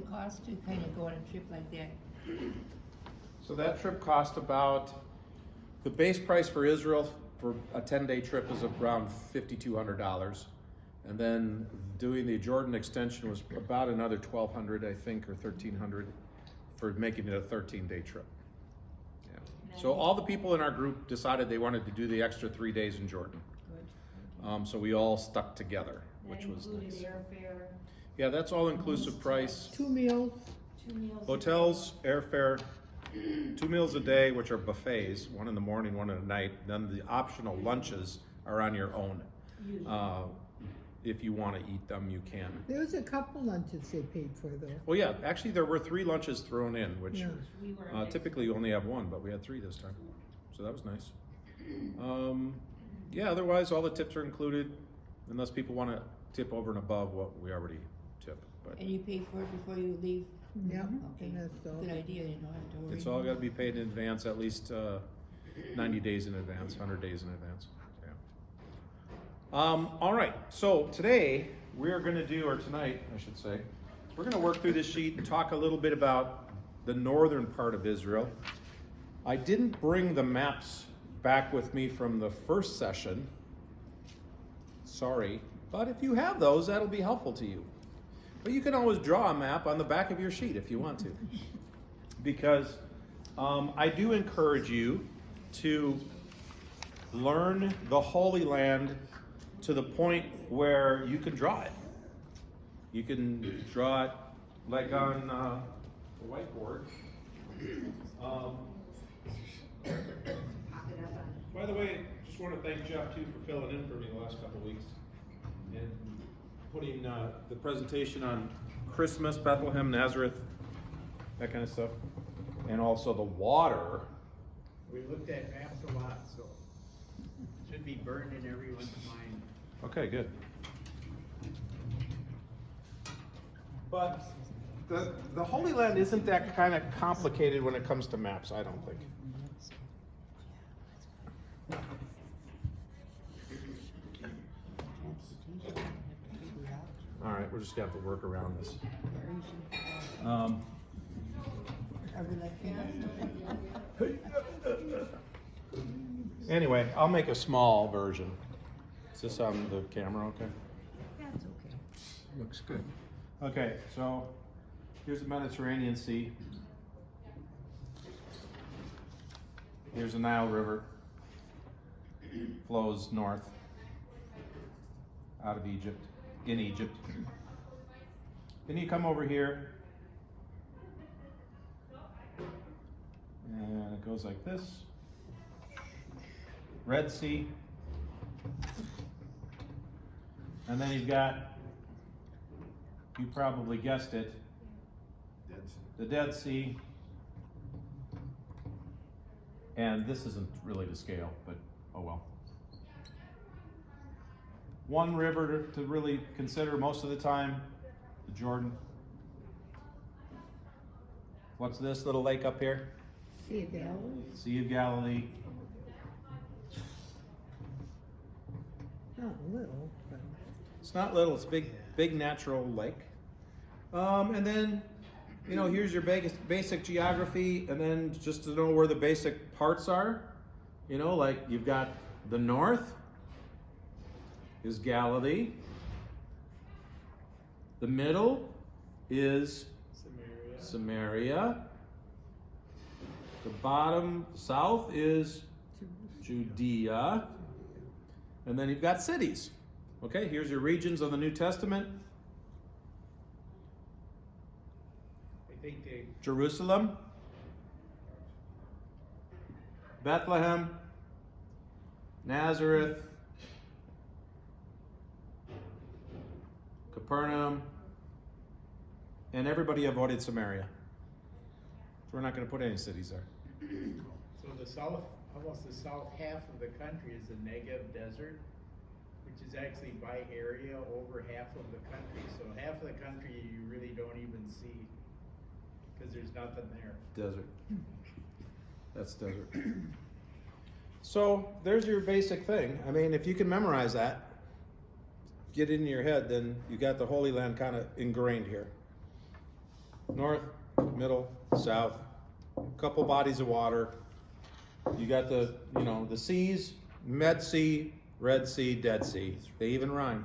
it cost to kind of go on a trip like that? So that trip cost about, the base price for Israel for a 10-day trip is around $5,200. And then doing the Jordan extension was about another $1,200, I think, or $1,300 for making it a 13-day trip. Yeah. So all the people in our group decided they wanted to do the extra 3 days in Jordan. Good. So we all stuck together, which was nice. Airfare, Yeah, that's all inclusive price. 2 meals. 2 meals. Hotels, airfare, 2 meals a day, which are buffets, one in the morning, one at night. Then the optional lunches are on your own. If you want to eat them, you can. There was a couple lunches they paid for though. Well, yeah, actually there were 3 lunches thrown in, which Yeah. We were typically you only have 1, but we had 3 this time. So that was nice. Yeah, otherwise all the tips are included, unless people want to tip over and above what we already tip. But And you pay for it before you leave? Yeah, Okay, and that's all. good idea, you don't have to worry. it's all got to be paid in advance, at least 90 days in advance, 100 days in advance. Yeah. All right, so today we're going to do, or tonight I should say, we're going to work through this sheet and talk a little bit about the northern part of Israel. I didn't bring the maps back with me from the first session. Sorry, but if you have those, that'll be helpful to you. But you can always draw a map on the back of your sheet if you want to. Because I do encourage you to learn the Holy Land to the point where you can draw it. You can draw it like on the whiteboard. By the way, just want to thank Jeff too for filling in for me the last couple of weeks and putting the presentation on Christmas, Bethlehem, Nazareth, that kind of stuff, and also the water. We looked at maps a lot, so it should be burned in everyone's mind. Okay, good. But the Holy Land isn't that kind of complicated when it comes to maps, I don't think. All right, we're just gonna have to work around this. Are we like Anyway, I'll make a small version. Is this on the camera okay? That's okay. Looks good. Okay, so here's the Mediterranean Sea. Here's the Nile River. Flows north out of Egypt, in Egypt. Then you come over here, and it goes like this. Red Sea. And then you've got, you probably guessed it, the Dead Sea. And this isn't really to scale, but oh well. One river to really consider most of the time, the Jordan. What's this little lake up here? Sea of Galilee. Sea of Galilee. Not little, but It's not little, it's a big natural lake. And then, you know, here's your basic geography, and then just to know where the basic parts are, you know, like you've got the north is Galilee. The middle is Samaria. The bottom south is Judea. And then you've got cities. Okay, here's your regions of the New Testament. I think they, Jerusalem, Bethlehem, Nazareth, Capernaum, and everybody avoided Samaria. So we're not going to put any cities there. so the south, almost the south half of the country is the Negev Desert, which is actually by area over half of the country. So half of the country you really don't even see because there's nothing there. Desert. That's desert. So there's your basic thing. I mean, if you can memorize that, get it in your head, then you got the Holy Land kind of ingrained here. north, middle, south, couple bodies of water. You got the, the seas, Med Sea, Red Sea, Dead Sea. They even rhyme.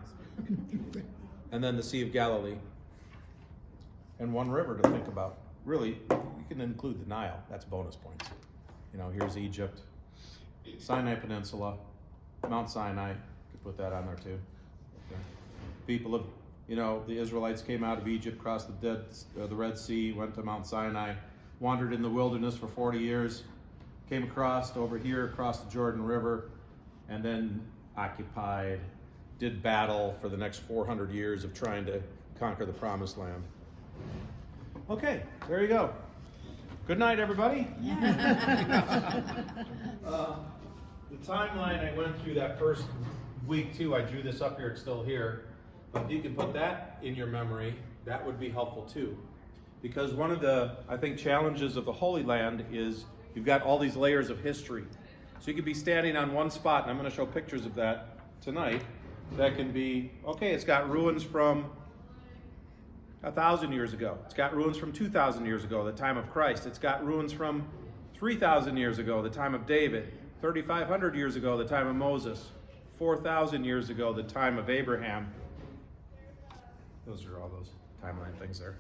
And then the Sea of Galilee. And one river to think about. Really, you can include the Nile. That's bonus points. Here's Egypt, Sinai Peninsula, Mount Sinai. You could put that on there too. Okay. People of, the Israelites came out of Egypt, crossed the Red Sea, went to Mount Sinai, wandered in the wilderness for 40 years, came across over here, across the Jordan River, and then occupied, did battle for the next 400 years of trying to conquer the Promised Land. Okay, there you go. Good night, everybody. The timeline I went through that first week too, I drew this up here, it's still here. But if you can put that in your memory, that would be helpful too. Because one of the, I think, challenges of the Holy Land is you've got all these layers of history. So you could be standing on one spot, and I'm going to show pictures of that tonight. That can be, okay, it's got ruins from 1,000 years ago. It's got ruins from 2,000 years ago, the time of Christ. It's got ruins from 3,000 years ago, the time of David. 3,500 years ago, the time of Moses. 4,000 years ago, the time of Abraham. Those are all those timeline things there.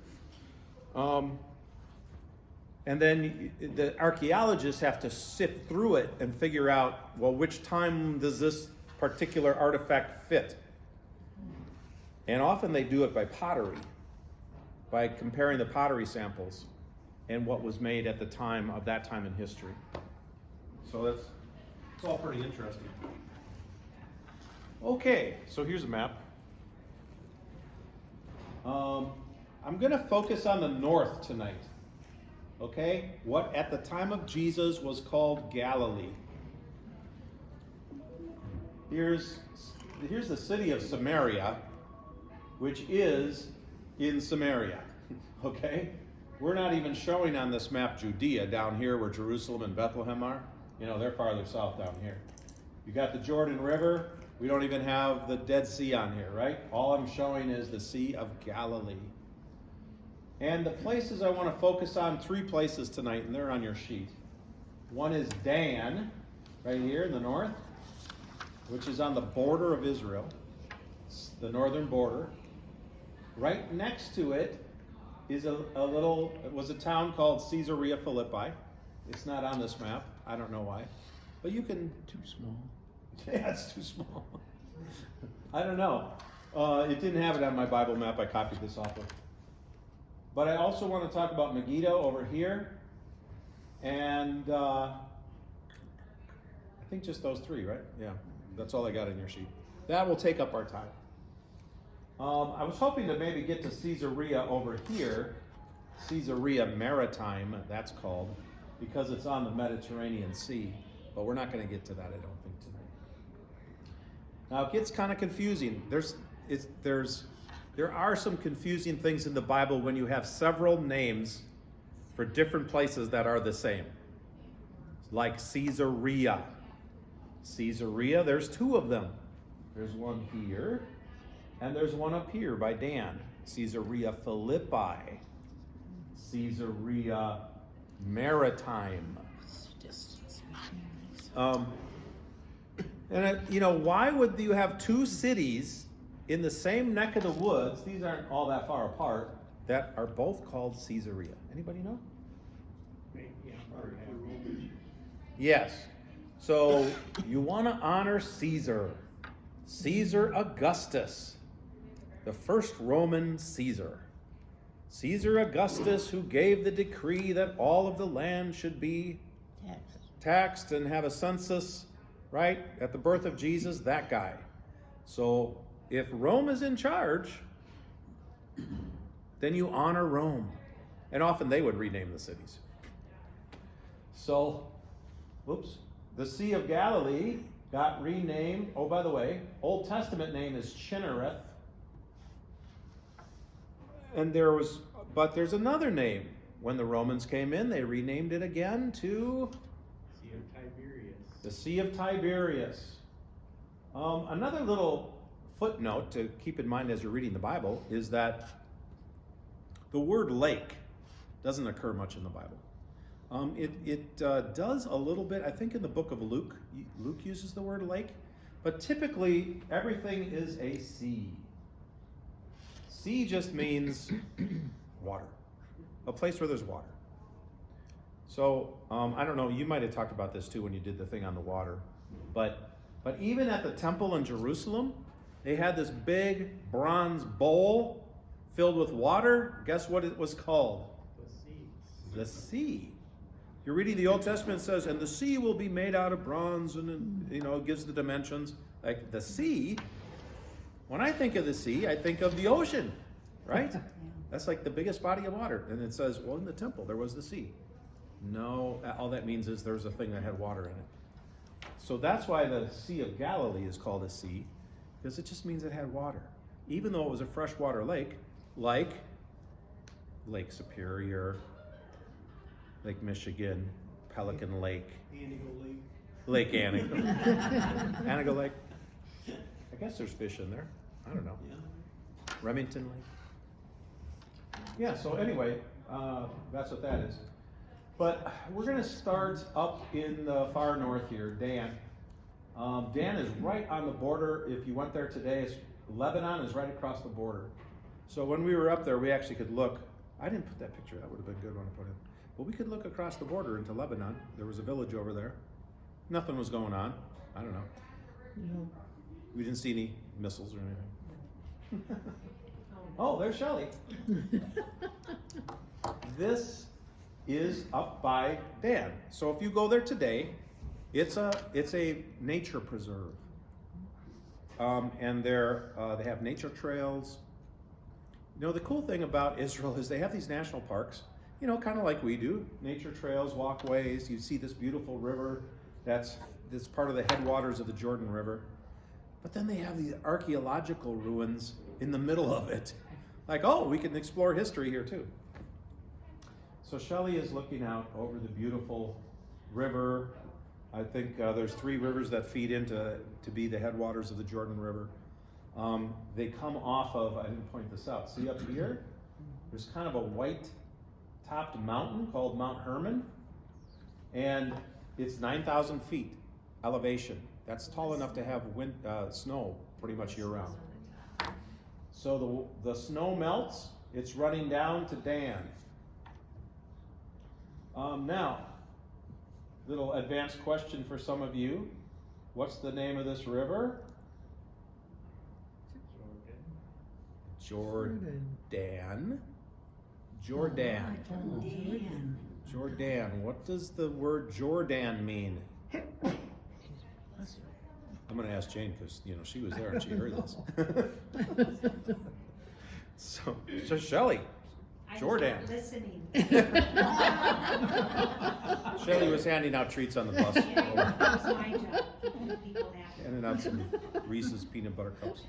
And then the archaeologists have to sift through it and figure out, well, which time does this particular artifact fit? And often they do it by pottery, by comparing the pottery samples and what was made at the time of that time in history. So it's all pretty interesting. Okay, so here's a map. I'm going to focus on the north tonight. Okay, what at the time of Jesus was called Galilee. Here's the city of Samaria, which is in Samaria. Okay, we're not even showing on this map Judea down here where Jerusalem and Bethlehem are. They're farther south down here. You got the Jordan River. We don't even have the Dead Sea on here, right? All I'm showing is the Sea of Galilee. And the places I want to focus on, 3 places tonight, and they're on your sheet. One is Dan, right here in the north, which is on the border of Israel, the northern border. Right next to it is it was a town called Caesarea Philippi. It's not on this map. I don't know why. But you can... Too small. Yeah, it's too small. I don't know. It didn't have it on my Bible map. I copied this off of. But I also want to talk about Megiddo over here. And I think just those 3, right? Yeah, that's all I got in your sheet. That will take up our time. I was hoping to maybe get to Caesarea over here. Caesarea Maritime, that's called, because it's on the Mediterranean Sea. But we're not going to get to that, I don't think, tonight. Now, it gets kind of confusing. There are some confusing things in the Bible when you have several names for different places that are the same. Like Caesarea. Caesarea, there's 2 of them. There's one here, and there's one up here by Dan. Caesarea Philippi. Caesarea Maritime. Why would you have 2 cities in the same neck of the woods, these aren't all that far apart, that are both called Caesarea? Anybody know? Yes. So you want to honor Caesar. Caesar Augustus, the first Roman Caesar. Caesar Augustus, who gave the decree that all of the land should be taxed and have a census, right? At the birth of Jesus, that guy. So if Rome is in charge, then you honor Rome. And often they would rename the cities. So, the Sea of Galilee got renamed. Oh, by the way, Old Testament name is Chinnereth. And there's another name. When the Romans came in, they renamed it again to Sea of Tiberias. The Sea of Tiberias. Another little footnote to keep in mind as you're reading the Bible is that the word lake Doesn't occur much in the Bible. It does a little bit, I think, in the book of Luke. Luke uses the word lake, but typically everything is a sea. Sea just means water, a place where there's water. So I don't know, you might have talked about this too when you did the thing on the water, but even at the temple in Jerusalem, they had this big bronze bowl filled with water. Guess what it was called? The sea. You're reading the Old Testament, it says, and the sea will be made out of bronze, and it gives the dimensions. Like the sea, when I think of the sea, I think of the ocean, right? Yeah. That's like the biggest body of water. And it says, well, in the temple, there was the sea. No, all that means is there's a thing that had water in it. So that's why the Sea of Galilee is called a sea, because it just means it had water. Even though it was a freshwater lake, like Lake Superior, Lake Michigan, Pelican Lake, Lake Anigo. Anigo Lake. I guess there's fish in there. I don't know. Remington Lake. Yeah, so anyway, that's what that is. But we're going to start up in the far north here, Dan. Dan is right on the border. If you went there today, Lebanon is right across the border. So when we were up there, we actually could look. I didn't put that picture. That would have been a good one to put in. But we could look across the border into Lebanon. There was a village over there. Nothing was going on. I don't know. No. We didn't see any missiles or anything. Oh, there's Shelley. This is up by Dan. So if you go there today, it's a nature preserve. And they have nature trails. The cool thing about Israel is they have these national parks, kind of like we do. Nature trails, walkways. You see this beautiful river that's part of the headwaters of the Jordan River. But then they have these archaeological ruins in the middle of it. Like, oh, we can explore history here too. So Shelley is looking out over the beautiful river. I think there's 3 rivers that feed into to be the headwaters of the Jordan River. They come off of, I didn't point this out, see up here? There's kind of a white-topped mountain called Mount Hermon, and it's 9,000 feet elevation. That's tall enough to have snow pretty much year-round. So the snow melts, it's running down to Dan. Now, little advanced question for some of you. What's the name of this river? Jordan. Jordan. Jordan. What does the word Jordan mean? I'm going to ask Jane because she was there and she heard this. So Shelley, Jordan. I'm listening. Shelley was handing out treats on the bus. Yeah, that was my job, keeping people happy. Handing out some Reese's peanut butter cups.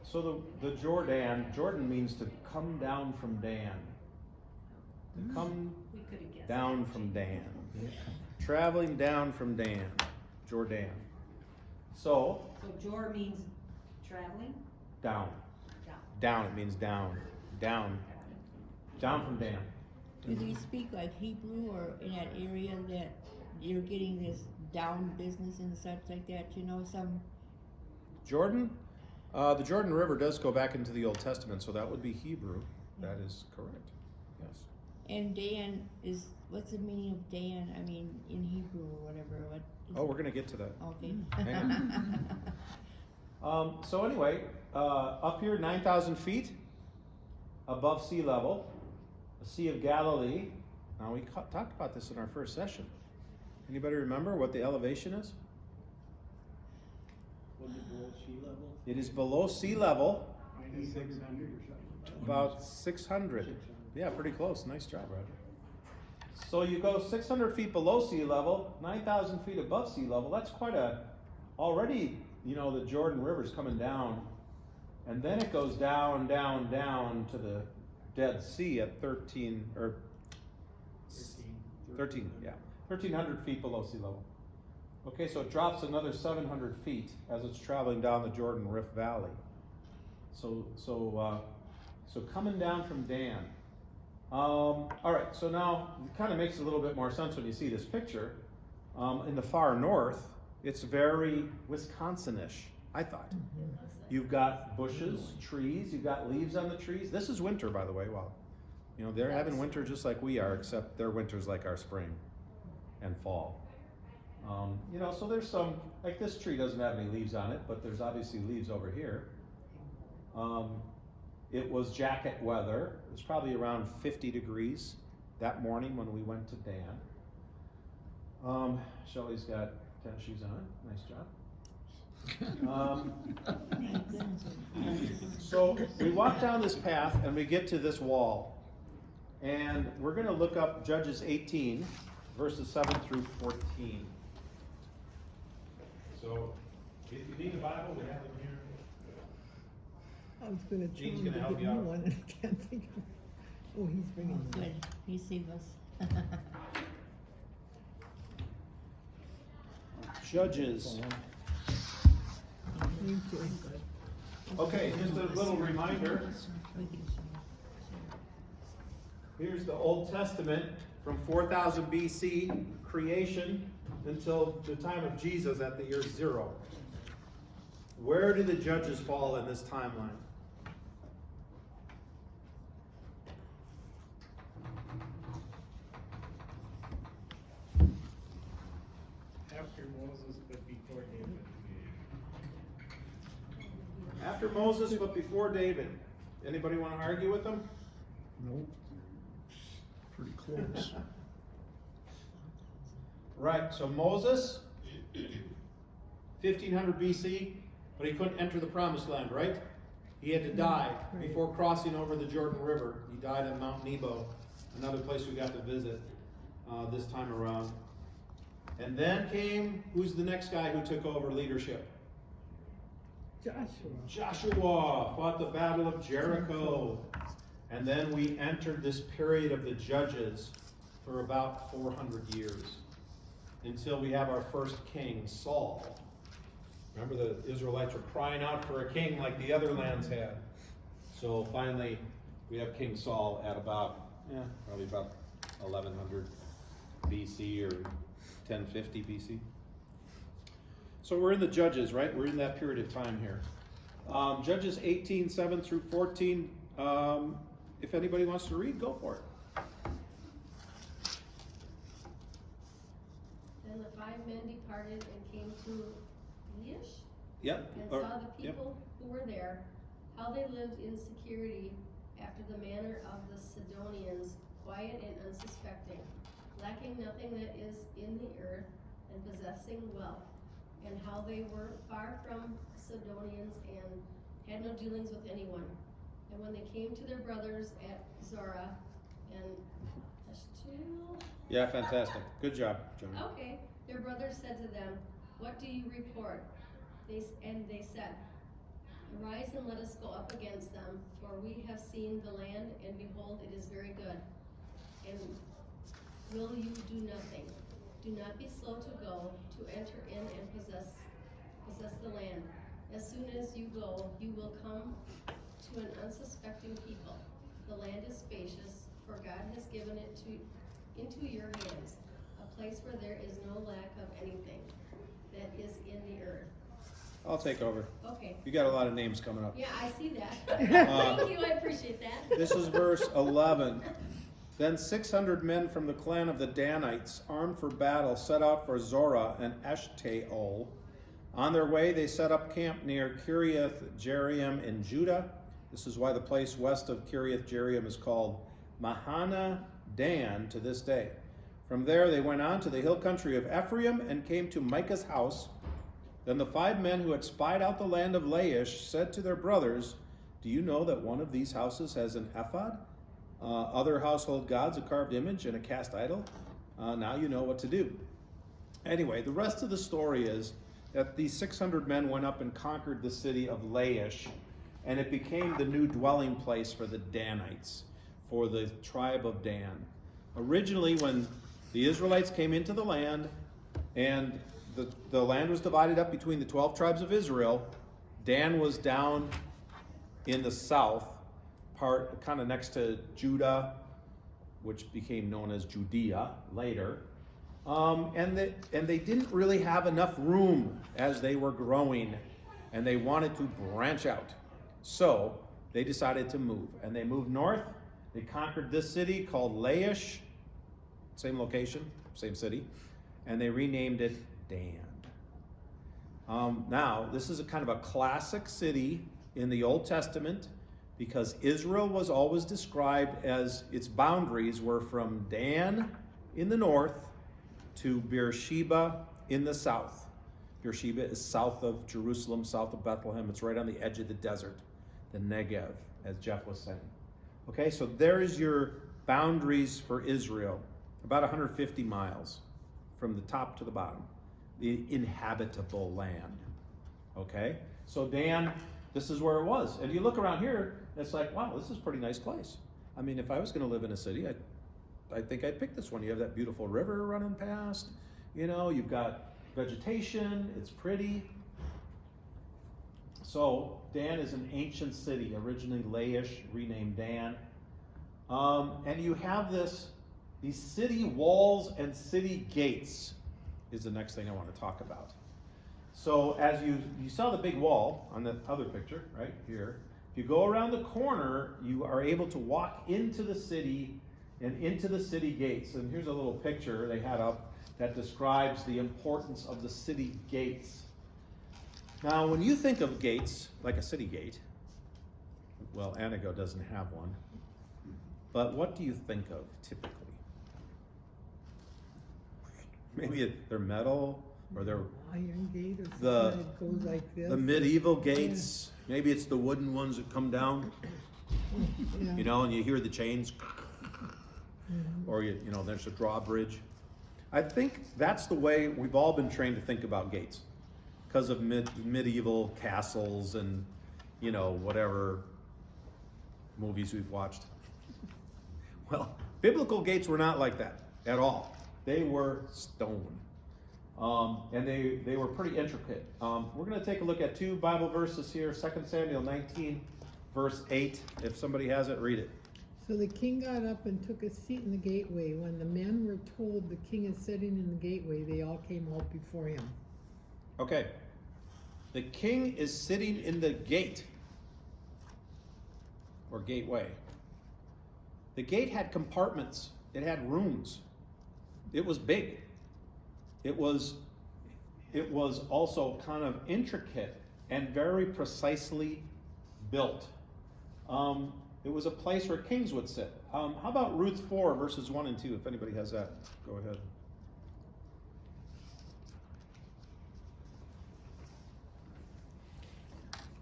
So the Jordan means to come down from Dan. To come We could have guessed. down from Dan. Traveling down from Dan. Jordan. So, So Jor means traveling? down. Down. Down, it means down. Down. Down from Dan. Do they speak like Hebrew or in that area that you're getting this down business and such like that? Some. Jordan? The Jordan River does go back into the Old Testament, so that would be Hebrew. That is correct. Yes. And Dan what's the meaning of Dan? I mean, in Hebrew or whatever. What is Oh, we're going to get to that. Okay. Hang on. So anyway, up here, 9,000 feet above sea level, the Sea of Galilee. Now, we talked about this in our first session. Anybody remember what the elevation is? It is below sea level, Minus 600 or something. about 600. Yeah, pretty close. Nice job, Roger. So you go 600 feet below sea level, 9,000 feet above sea level. That's quite already, the Jordan River's coming down. And then it goes down, down, down to the Dead Sea at 1300 feet below sea level. Okay, so it drops another 700 feet as it's traveling down the Jordan Rift Valley. So coming down from Dan, All right, so now it kind of makes a little bit more sense when you see this picture. In the far north, it's very Wisconsin-ish, I thought. You've got bushes, trees, you've got leaves on the trees. This is winter, by the way. Well, you know, they're having winter just like we are, except their winter's like our spring and fall. You know, so there's some, like this tree doesn't have any leaves on it, but there's obviously leaves over here. It was jacket weather. It was probably around 50 degrees that morning when we went to Dan. Shelley's got tennis shoes on. Nice job. So we walk down this path and we get to this wall. And we're going to look up Judges 18, verses 7 through 14. So, if you need a Bible, we have them here. I was gonna try Gene's to gonna help get you me out. one and I can't think of. Oh, he's bringing one. Good, he sees us. Judges. Me too. Okay, just a little reminder. Here's the Old Testament from 4000 BC, creation, until the time of Jesus at the year 0. Where do the judges fall in this timeline? After Moses, but before David. After Moses, but before David. Anybody want to argue with them? Nope. Pretty close. Right, so Moses, 1500 BC, but he couldn't enter the promised land, right? He had to die before crossing over the Jordan River. He died on Mount Nebo, another place we got to visit this time around. And then came, who's the next guy who took over leadership? Joshua. Joshua fought the Battle of Jericho. And then we entered this period of the judges for about 400 years until we have our first king, Saul. Remember, the Israelites were crying out for a king like the other lands had. So finally, we have King Saul at about, probably about 1100 BC or 1050 BC. So we're in the Judges, right? We're in that period of time here. Judges 18, 7 through 14. If anybody wants to read, go for it. Then the 5 men departed and came to Laish, Yep. and saw the people who were there, how they lived in security after the manner of the Sidonians, quiet and unsuspecting, lacking nothing that is in the earth, and possessing wealth, and how they were far from Sidonians and had no dealings with anyone. And when they came to their brothers at Zorah and Eshtaol, Yeah, fantastic. Good job, Johnny. okay, their brothers said to them, "What do you report?" They said, "Arise and let us go up against them, for we have seen the land, and behold, it is very good. And will you do nothing? Do not be slow to go, to enter in and possess the land. As soon as you go, you will come to an unsuspecting people. The land is spacious, for God has given it into your hands, a place where there is no lack of anything that is in the earth." I'll take over. Okay, You got a lot of names coming up. yeah, I see that. Thank you, I appreciate that. This is verse 11. Then 600 men from the clan of the Danites, armed for battle, set out for Zorah and Eshtaol. On their way, they set up camp near Kiriath Jearim in Judah. This is why the place west of Kiriath Jearim is called Mahana Dan to this day. From there, they went on to the hill country of Ephraim and came to Micah's house. Then the 5 men who had spied out the land of Laish said to their brothers, "Do you know that one of these houses has an ephod, other household gods, a carved image, and a cast idol? Now you know what to do." Anyway, the rest of the story is that these 600 men went up and conquered the city of Laish, and it became the new dwelling place for the Danites, for the tribe of Dan. Originally, when the Israelites came into the land, and the land was divided up between the 12 tribes of Israel, Dan was down in the south part, kind of next to Judah which became known as Judea later. And they didn't really have enough room as they were growing, and they wanted to branch out. So they decided to move, and they moved north. They conquered this city called Laish, same location, same city, and they renamed it Dan. Now, this is a kind of a classic city in the Old Testament, because Israel was always described as its boundaries were from Dan in the north to Beersheba in the south. Beersheba is south of Jerusalem, south of Bethlehem. It's right on the edge of the desert, the Negev, as Jeff was saying. Okay, so there's your boundaries for Israel, about 150 miles from the top to the bottom, the inhabitable land. Okay, so Dan, this is where it was. And you look around here, it's like, wow, this is a pretty nice place. I mean, if I was going to live in a city, I think I'd pick this one. You have that beautiful river running past, you know, you've got vegetation, it's pretty. So Dan is an ancient city, originally Laish, renamed Dan. And you have these city walls and city gates is the next thing I want to talk about. So as you saw the big wall on the other picture right here, if you go around the corner, you are able to walk into the city and into the city gates. And here's a little picture they had up that describes the importance of the city gates. Now, when you think of gates, like a city gate, well, Anago doesn't have one, but what do you think of typically? Maybe they're metal, or they're Iron gate or something the- that goes like this. the medieval gates. Maybe it's the wooden ones that come down, Yeah. you know, and you hear the chains, or you know, there's a drawbridge. I think that's the way we've all been trained to think about gates, because of medieval castles and, you know, whatever movies we've watched. Well, biblical gates were not like that at all. They were stone. And they were pretty intricate. We're going to take a look at two Bible verses here, 2 Samuel 19, verse 8. If somebody has it, read it. So the king got up and took a seat in the gateway. When the men were told the king is sitting in the gateway, they all came out before him. Okay. The king is sitting in the gate, or gateway. The gate had compartments. It had rooms. It was big. It was also kind of intricate and very precisely built. It was a place where kings would sit. How about Ruth 4, verses 1 and 2, if anybody has that? Go ahead.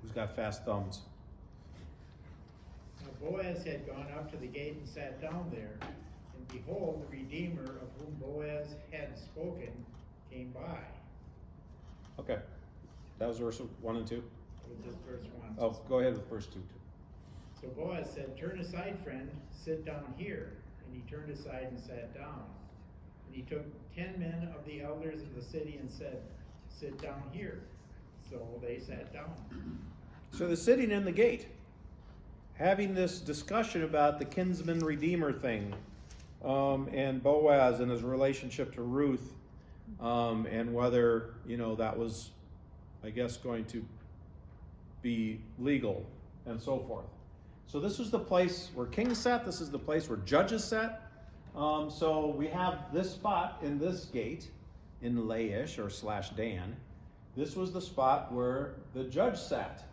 Who's got fast thumbs? Now Boaz had gone up to the gate and sat down there, and behold, the Redeemer of whom Boaz had spoken came by. Okay. That was verse 1 and 2? With this verse 1. Oh, go ahead with verse 2 too. So Boaz said, "Turn aside, friend, sit down here." And he turned aside and sat down. And he took 10 men of the elders of the city and said, "Sit down here." So they sat down. So they're sitting in the gate, having this discussion about the kinsman redeemer thing, and Boaz and his relationship to Ruth, and whether, you know, that was, I guess, going to be legal and so forth. So this was the place where kings sat. This is the place where judges sat. So we have this spot in this gate in Laish or /Dan. This was the spot where the judge sat.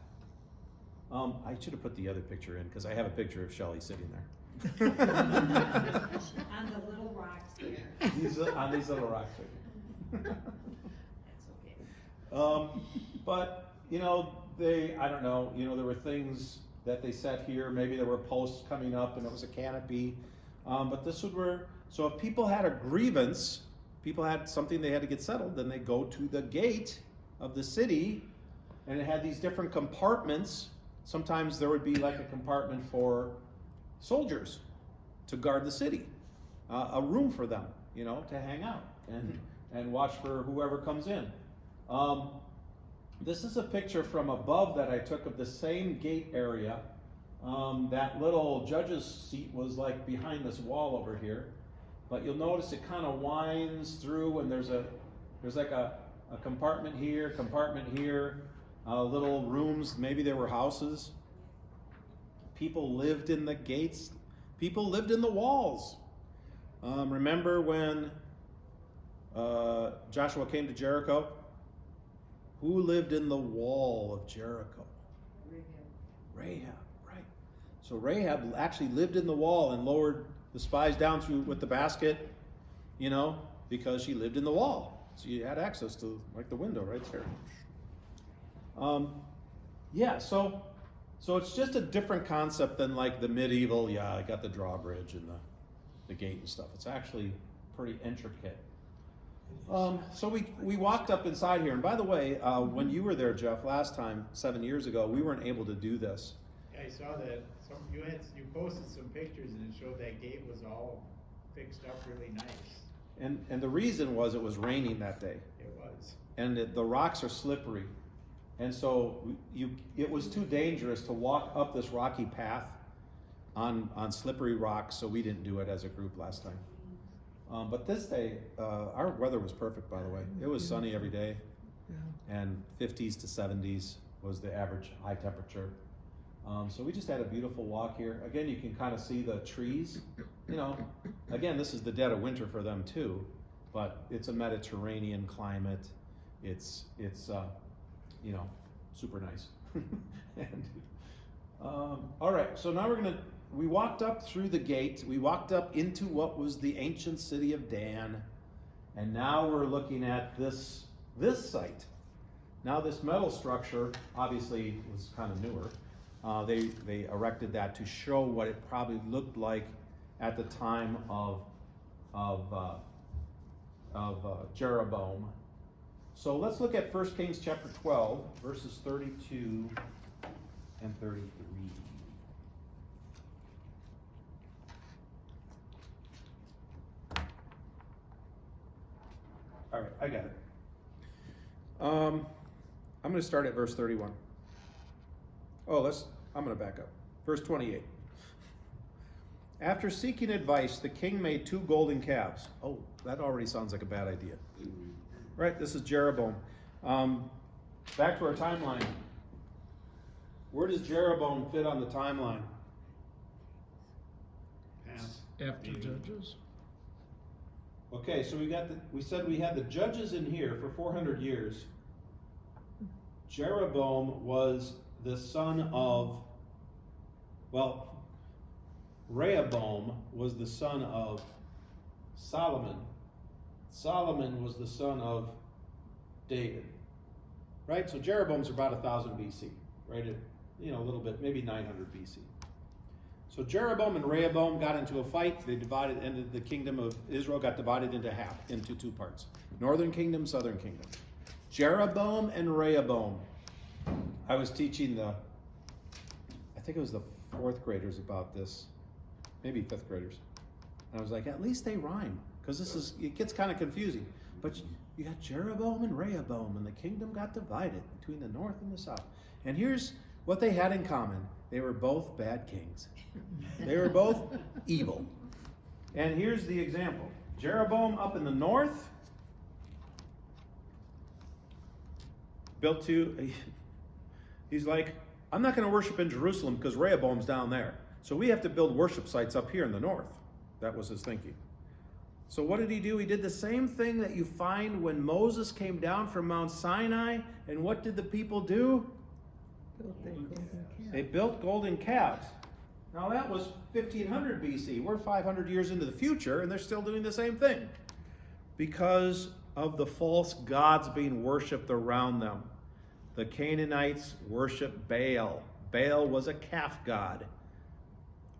I should have put the other picture in because I have a picture of Shelley sitting there. On the little rocks there. On these little rocks. That's okay. But, you know, I don't know, you know, there were things that they set here. Maybe there were posts coming up and it was a canopy. But this was where, so if people had a grievance, people had something they had to get settled, then they go to the gate of the city, and it had these different compartments. Sometimes there would be like a compartment for soldiers to guard the city, a room for them, you know, to hang out and watch for whoever comes in. This is a picture from above that I took of the same gate area That little judge's seat was like behind this wall over here. But you'll notice it kind of winds through, and there's like a compartment here, little rooms. Maybe there were houses. People lived in the gates. People lived in the walls. Remember when Joshua came to Jericho? Who lived in the wall of Jericho? Rahab, right. So Rahab actually lived in the wall and lowered the spies down through with the basket, because she lived in the wall. So you had access to like the window right there. So it's just a different concept than like the medieval, I got the drawbridge and the gate and stuff. It's actually pretty intricate. So we walked up inside here, and by the way, when you were there, Jeff, last time, 7 years ago, we weren't able to do this. Yeah, I saw that. You posted some pictures and it showed that gate was all fixed up really nice. And the reason was it was raining that day. It was. And the rocks are slippery. And so it was too dangerous to walk up this rocky path on slippery rocks, so we didn't do it as a group last time. But this day, our weather was perfect, by the way. It was sunny every day, and 50s to 70s was the average high temperature. So we just had a beautiful walk here. Again, you can kind of see the trees. Again, this is the dead of winter for them too, but it's a Mediterranean climate. It's super nice. And, all right, so now we walked up through the gate. We walked up into what was the ancient city of Dan, and now we're looking at this site. Now this metal structure obviously was kind of newer. They erected that to show what it probably looked like at the time of Jeroboam. So let's look at 1 Kings chapter 12, verses 32 and 33. All right, I got it. I'm going to start at verse 31. I'm going to back up. Verse 28. After seeking advice, the king made 2 golden calves. Oh, that already sounds like a bad idea. Right, this is Jeroboam. Back to our timeline. Where does Jeroboam fit on the timeline? After Judges. Okay, so we said we had the judges in here for 400 years. Jeroboam was the son of, Rehoboam was the son of Solomon. Solomon was the son of David. Right? So Jeroboam's about 1000 BC. Right? A little bit, maybe 900 BC. So Jeroboam and Rehoboam got into a fight. They divided, and the kingdom of Israel got divided into 2 parts. Northern kingdom, southern kingdom. Jeroboam and Rehoboam. I was teaching I think it was the 4th graders about this, maybe 5th graders. And I was like, at least they rhyme, because it gets kind of confusing. But you got Jeroboam and Rehoboam, and the kingdom got divided between the north and the south. And here's what they had in common. They were both bad kings. They were both evil. And here's the example. Jeroboam up in the north he's like, I'm not going to worship in Jerusalem because Rehoboam's down there. So we have to build worship sites up here in the north. That was his thinking. So what did he do? He did the same thing that you find when Moses came down from Mount Sinai. And what did the people do? They built golden calves. Now that was 1500 BC. We're 500 years into the future, and they're still doing the same thing. Because of the false gods being worshipped around them. The Canaanites worshiped Baal. Baal was a calf god,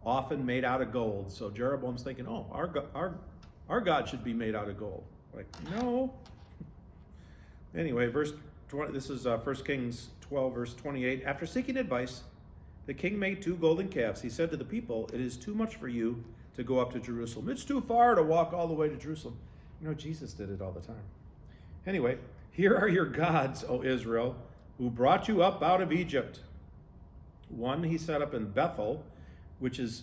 often made out of gold. So Jeroboam's thinking, our God should be made out of gold. Like, no. Anyway, verse 20, this is 1 Kings 12, verse 28. After seeking advice, the king made 2 golden calves. He said to the people, it is too much for you to go up to Jerusalem. It's too far to walk all the way to Jerusalem. Jesus did it all the time. Anyway, here are your gods, O Israel, who brought you up out of Egypt. One he set up in Bethel, which is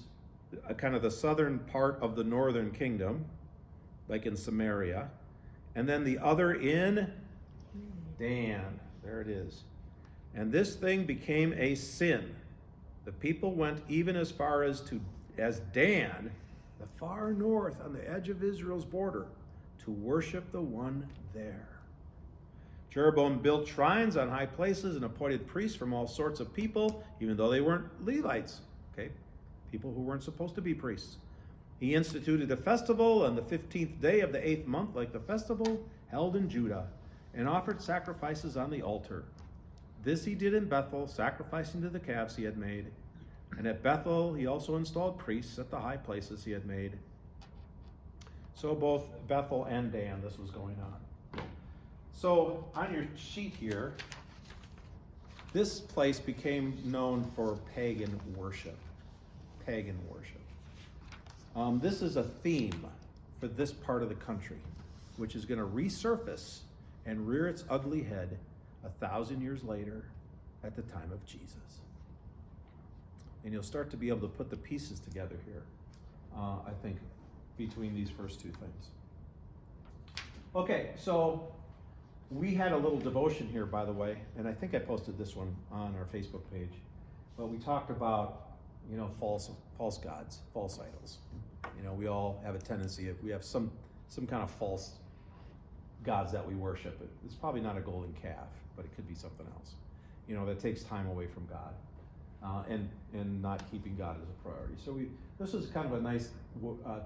kind of the southern part of the northern kingdom, like in Samaria. And then the other in Dan. There it is. And this thing became a sin. The people went even as far as Dan, the far north on the edge of Israel's border, to worship the one there. Jeroboam built shrines on high places and appointed priests from all sorts of people, even though they weren't Levites, okay? People who weren't supposed to be priests. He instituted a festival on the 15th day of the 8th month, like the festival held in Judah, and offered sacrifices on the altar. This he did in Bethel, sacrificing to the calves he had made. And at Bethel he also installed priests at the high places he had made. So both Bethel and Dan, this was going on. So on your sheet here, this place became known for pagan worship. Pagan worship. This is a theme for this part of the country, which is going to resurface and rear its ugly head 1,000 years later at the time of Jesus. And you'll start to be able to put the pieces together here, I think, between these first two things. Okay, so we had a little devotion here, by the way, and I think I posted this one on our Facebook page. But we talked about, false gods, false idols. We all have a tendency, if we have some kind of false gods that we worship, it's probably not a golden calf, but it could be something else, that takes time away from God, and not keeping God as a priority. So this was kind of a nice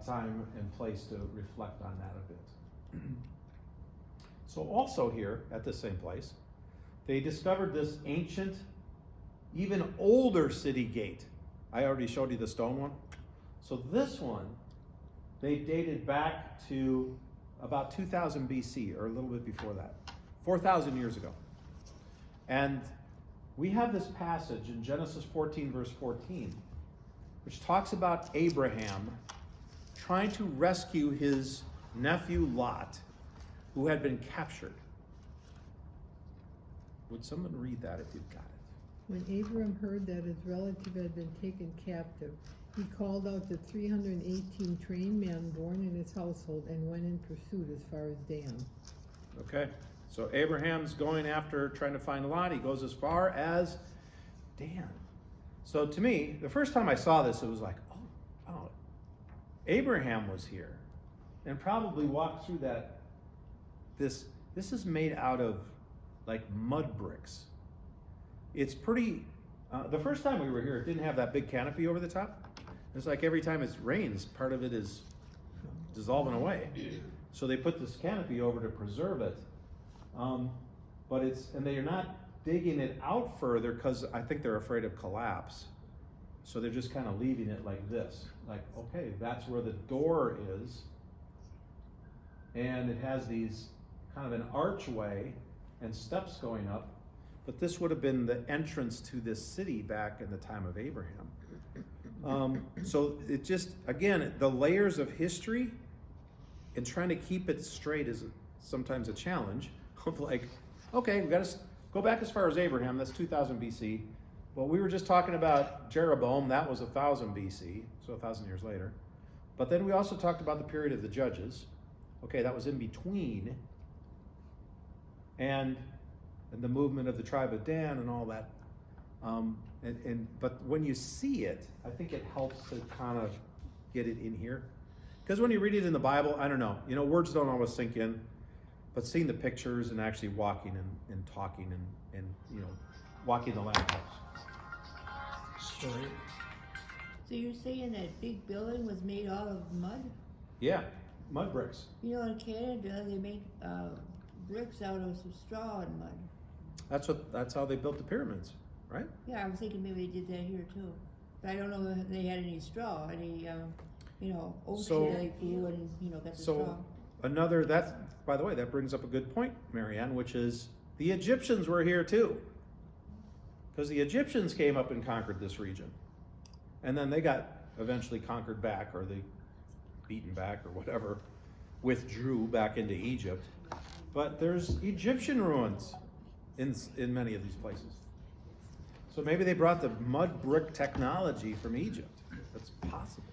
time and place to reflect on that a bit. So also here at the same place, they discovered this ancient, even older city gate. I already showed you the stone one. So this one, they dated back to about 2000 BC, or a little bit before that, 4,000 years ago. And we have this passage in Genesis 14, verse 14, which talks about Abraham trying to rescue his nephew Lot, who had been captured. Would someone read that if you've got it? When Abram heard that his relative had been taken captive, he called out the 318 trained men born in his household and went in pursuit as far as Dan. Okay, so Abraham's going after trying to find Lot. He goes as far as Dan. So to me, the first time I saw this, it was like, oh, Abraham was here and probably walked through that. This is made out of like mud bricks. It's pretty, the first time we were here, it didn't have that big canopy over the top. It's like every time it rains, part of it is dissolving away. So they put this canopy over to preserve it. But and they're not digging it out further because I think they're afraid of collapse. So they're just kind of leaving it like this. Like, okay, that's where the door is. And it has these kind of an archway and steps going up. But this would have been the entrance to this city back in the time of Abraham. So it just, again, the layers of history and trying to keep it straight is sometimes a challenge of like, okay, we got to go back as far as Abraham, that's 2000 BC. Well, we were just talking about Jeroboam, that was 1000 BC, so 1,000 years later. But then we also talked about the period of the Judges. Okay, that was in between. And the movement of the tribe of Dan and all that. But when you see it, I think it helps to kind of get it in here. Because when you read it in the Bible, I don't know, words don't always sink in, but seeing the pictures and actually walking and talking and walking the land helps. Story. So you're saying that big building was made out of mud? Yeah, mud bricks. In Canada, they make bricks out of some straw and mud. That's how they built the pyramids, right? Yeah, I was thinking maybe they did that here too. But I don't know if they had any straw, any, oats So- that they grew and, got the straw. So by the way, that brings up a good point, Marianne, which is the Egyptians were here too. Because the Egyptians came up and conquered this region. And then they got eventually conquered back, or they beaten back or whatever, withdrew back into Egypt. But there's Egyptian ruins in many of these places. So maybe they brought the mud brick technology from Egypt. That's possible.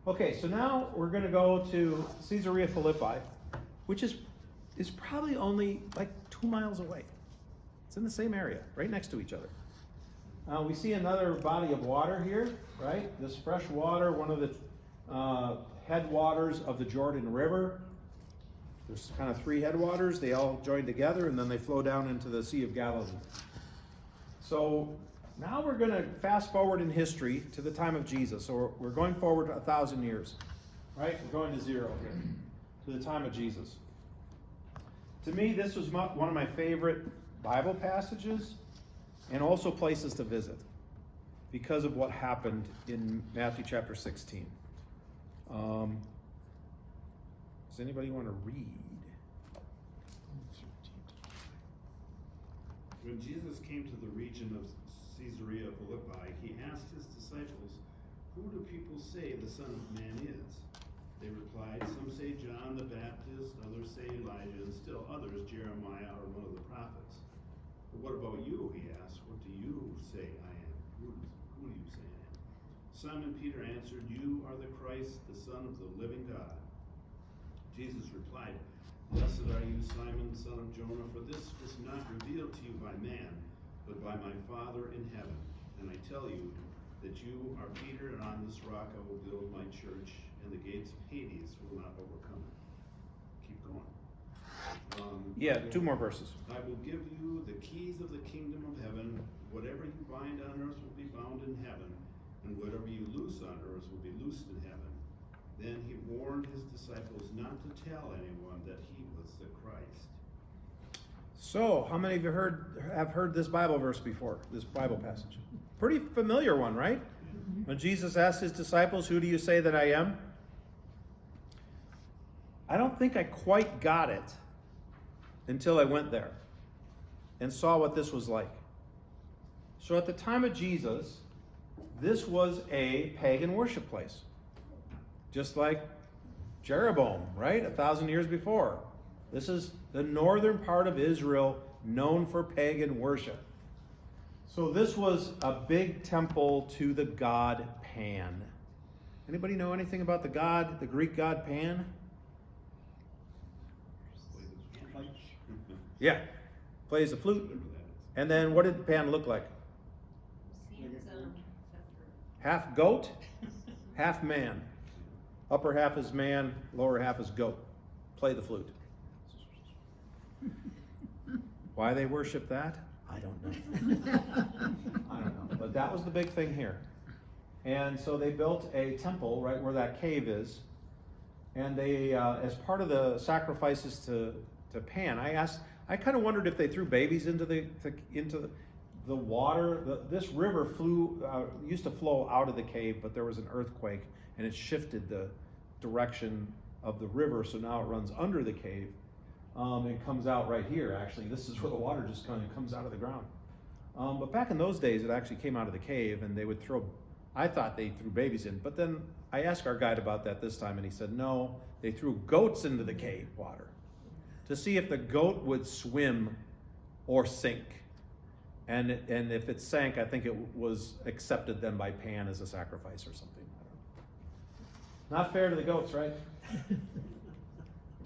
Okay, so now we're going to go to Caesarea Philippi, which is probably only like 2 miles away. It's in the same area, right next to each other. We see another body of water here, right? This fresh water, one of the headwaters of the Jordan River. There's kind of 3 headwaters. They all join together, and then they flow down into the Sea of Galilee. So now we're going to fast forward in history to the time of Jesus. So we're going forward 1,000 years, right? We're going to 0 here, to the time of Jesus. To me, this was one of my favorite Bible passages, and also places to visit, because of what happened in Matthew chapter 16. Does anybody want to read? When Jesus came to the region of Caesarea Philippi, he asked his disciples, "Who do people say the Son of Man is?" They replied, "Some say John the Baptist, others say Elijah, and still others Jeremiah or one of the prophets." "But what about you?" he asked. "What do you say I am? Who do you say I am?" Simon Peter answered, "You are the Christ, the Son of the living God." Jesus replied, "Blessed are you, Simon, son of Jonah, for this was not revealed to you by man, but by my Father in heaven. And I tell you that you are Peter, and on this rock I will build my church, and the gates of Hades will not overcome it." Keep going. 2 more verses. "I will give you the keys of the kingdom of heaven. Whatever you bind on earth will be bound in heaven, and whatever you loose on earth will be loosed in heaven." Then he warned his disciples not to tell anyone that he was the Christ. So, how many of you have heard this Bible verse before, this Bible passage? Pretty familiar one, right? When Jesus asked his disciples, "Who do you say that I am?" I don't think I quite got it until I went there and saw what this was like. So at the time of Jesus, this was a pagan worship place. Just like Jeroboam, right? 1,000 years before. This is the northern part of Israel known for pagan worship. So this was a big temple to the god Pan. Anybody know anything about the Greek god Pan? Yeah, plays the flute. Whatever that is. And then what did Pan look like? Half goat, half man. Upper half is man, lower half is goat. Play the flute. Why they worship that? I don't know. I don't know. But that was the big thing here. And so they built a temple right where that cave is. And they, as part of the sacrifices to Pan, I kind of wondered if they threw babies into the water. This river used to flow out of the cave, but there was an earthquake and it shifted the direction of the river, so now it runs under the cave and comes out right here. Actually, this is where the water just kind of comes out of the ground. But back in those days, it actually came out of the cave, and they would I thought they threw babies in, but then I asked our guide about that this time, and he said, no, they threw goats into the cave water to see if the goat would swim or sink. And if it sank, I think it was accepted then by Pan as a sacrifice or something. I don't know. Not fair to the goats, right?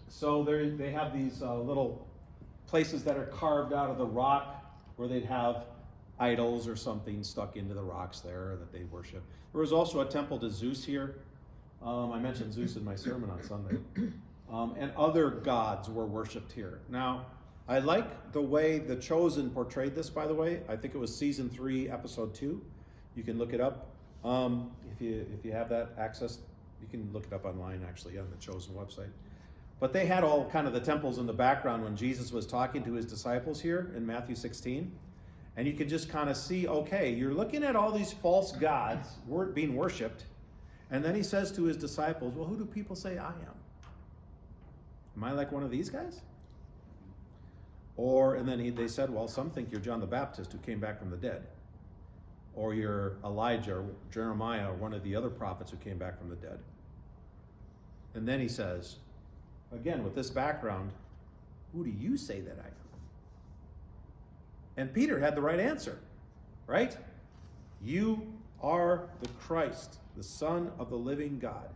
So they have these little places that are carved out of the rock where they'd have idols or something stuck into the rocks there that they worship. There was also a temple to Zeus here. I mentioned Zeus in my sermon on Sunday. And other gods were worshipped here. Now, I like the way The Chosen portrayed this, by the way. I think it was season 3, episode 2. You can look it up. If you have that access, you can look it up online, actually, on the Chosen website. But they had all kind of the temples in the background when Jesus was talking to his disciples here in Matthew 16. And you can just kind of see, okay, you're looking at all these false gods being worshipped. And then he says to his disciples, well, who do people say I am? Am I like one of these guys? And then they said, well, some think you're John the Baptist who came back from the dead. Or you're Elijah or Jeremiah or one of the other prophets who came back from the dead. And then he says, again, with this background, who do you say that I am? And Peter had the right answer, right? You are the Christ, the Son of the living God.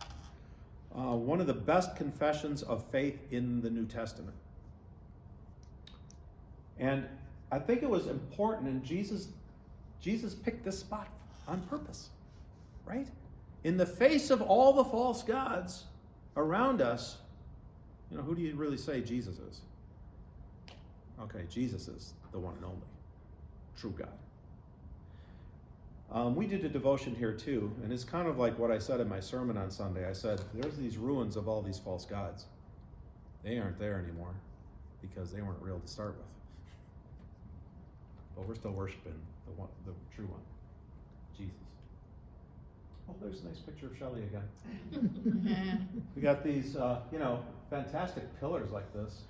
One of the best confessions of faith in the New Testament. And I think it was important, and Jesus picked this spot on purpose, right? In the face of all the false gods around us, who do you really say Jesus is? Okay, Jesus is the one and only true God. We did a devotion here too, and it's kind of like what I said in my sermon on Sunday. I said, there's these ruins of all these false gods. They aren't there anymore because they weren't real to start with. But we're still worshiping the true one, Jesus. Oh, there's a nice picture of Shelley again. We got these, fantastic pillars like this.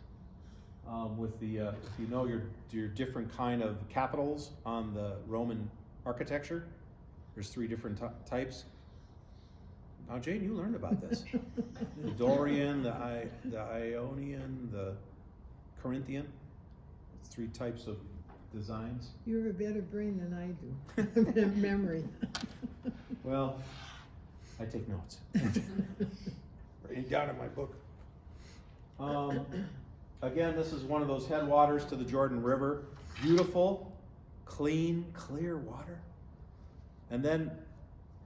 With the, if you know your different kind of capitals on the Roman architecture, there's 3 different types. Now, Jane, you learned about this. The Dorian, the Ionian, the Corinthian. It's 3 types of designs. You have a better brain than I do. A better memory. Well, I take notes. Writing down in my book. Again, this is one of those headwaters to the Jordan River. Beautiful, clean, clear water. And then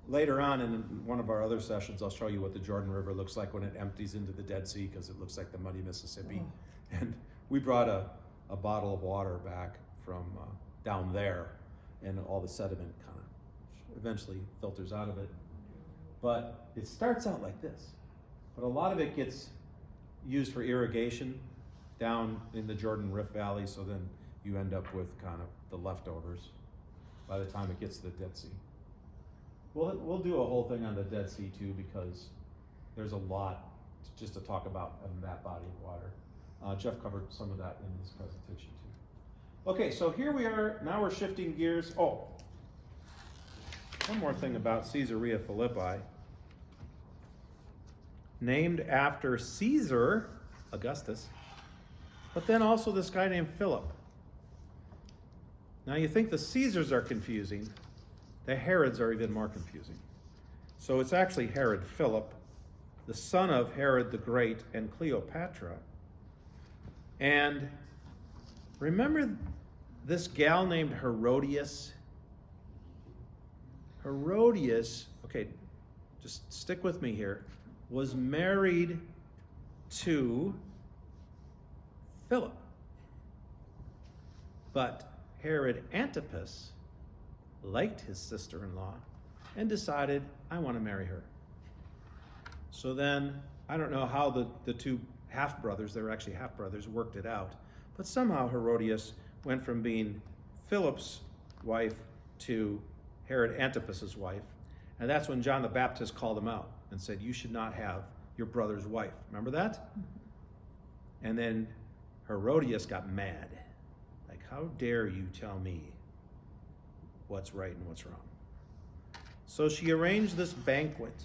later on in one of our other sessions, I'll show you what the Jordan River looks like when it empties into the Dead Sea, because it looks like the muddy Mississippi. Oh. And we brought a bottle of water back from down there, and all the sediment kind of eventually filters out of it. But it starts out like this. But a lot of it gets used for irrigation down in the Jordan Rift Valley, so then you end up with kind of the leftovers by the time it gets to the Dead Sea. We'll do a whole thing on the Dead Sea too, because there's a lot just to talk about in that body of water. Jeff covered some of that in his presentation too. Okay, so here we are, now we're shifting gears. Oh, one more thing about Caesarea Philippi. Named after Caesar, Augustus, but then also this guy named Philip. Now you think the Caesars are confusing, the Herods are even more confusing. So it's actually Herod Philip, the son of Herod the Great and Cleopatra. And remember this gal named Herodias? Herodias, okay, just stick with me here, was married to Philip. But Herod Antipas liked his sister-in-law and decided, I want to marry her. So then, I don't know how the 2 half-brothers, they were actually half-brothers, worked it out. But somehow Herodias went from being Philip's wife to Herod Antipas's wife. And that's when John the Baptist called him out and said, you should not have your brother's wife. Remember that? And then Herodias got mad. Like, how dare you tell me what's right and what's wrong? So she arranged this banquet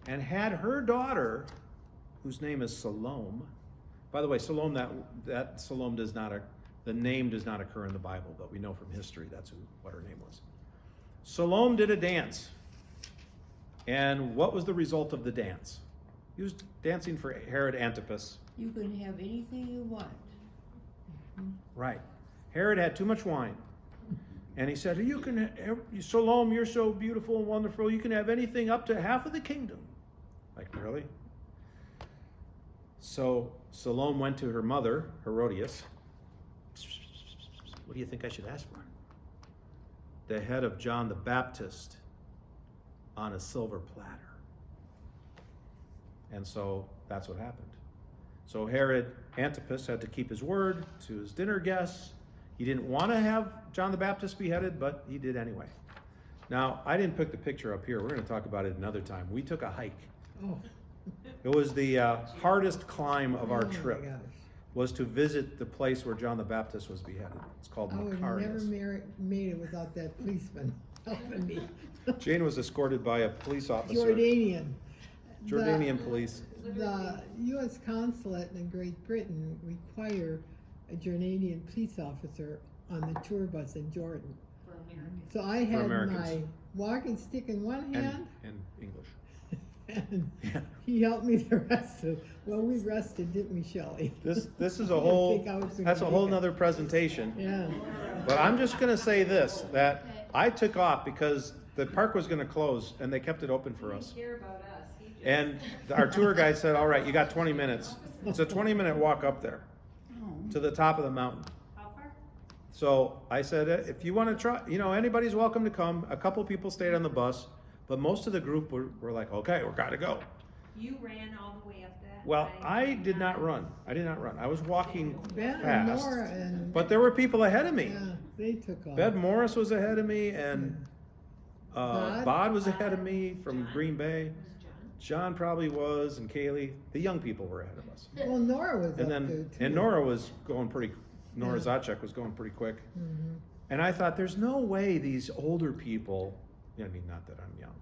and had her daughter, whose name is Salome. By the way, Salome, that Salome does not, the name does not occur in the Bible, but we know from history that's what her name was. Salome did a dance. And what was the result of the dance? He was dancing for Herod Antipas. You can have anything you want. Right. Herod had too much wine. And he said, Salome, you're so beautiful and wonderful, you can have anything up to half of the kingdom. Like, really? So Salome went to her mother, Herodias. What do you think I should ask for? The head of John the Baptist on a silver platter. And so that's what happened. So Herod Antipas had to keep his word to his dinner guests. He didn't want to have John the Baptist beheaded, but he did anyway. Now, I didn't pick the picture up here. We're going to talk about it another time. We took a hike. Oh. It was the hardest climb of our Oh my trip, gosh. was to visit the place where John the Baptist was beheaded. It's called I would have never Macarinus. made it without that policeman helping me. Jane was escorted by a police officer. Jordanian. Jordanian police. The U.S. consulate in Great Britain require a Jordanian police officer on the tour bus in Jordan. For Americans. So I had Americans. my walking stick in one hand, And English. and Yeah. he helped me the rest of, well, we rested, didn't we, Shelley? This is I a didn't whole, think I was gonna that's a make whole it. nother presentation. Yeah, But I'm just gonna say this, that I took off because the park was gonna close and they kept it open for us. He didn't care about us. He just- And our tour guide said, all right, you got 20 minutes. It's a 20-minute walk up there Oh. to the top of the mountain. How far? So I said, if you wanna try, anybody's welcome to come. A couple people stayed on the bus, but most of the group were like, okay, we gotta go. You ran all the way up that? Well, high? I did not run. I did not run. I was walking Ben and fast. Nora and, But there were people ahead of me. yeah, they took off. Bed Morris was ahead of me, and Bod? Bod was ahead of me from John? Green Bay. Was John? John probably was, and Kaylee. The young people were ahead of us. Well, Nora was up And there then, too. and Nora was going pretty. Nora Yeah. Zacek was going pretty quick. Mhm. And I thought, there's no way these older people, I mean, not that I'm young,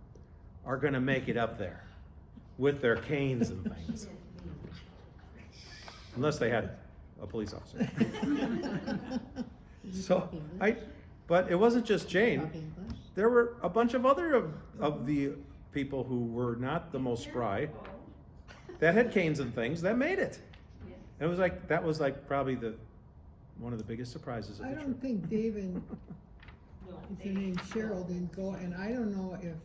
are going to make it up there with their canes and things, unless they had a police officer. So but it wasn't just Jane. Talk English? There were a bunch of other of the people who were not the most spry that had canes and things that made it. It was like, that was like probably one of the biggest surprises of I the don't trip. think David, No, his they- name Cheryl, didn't go, and I don't know if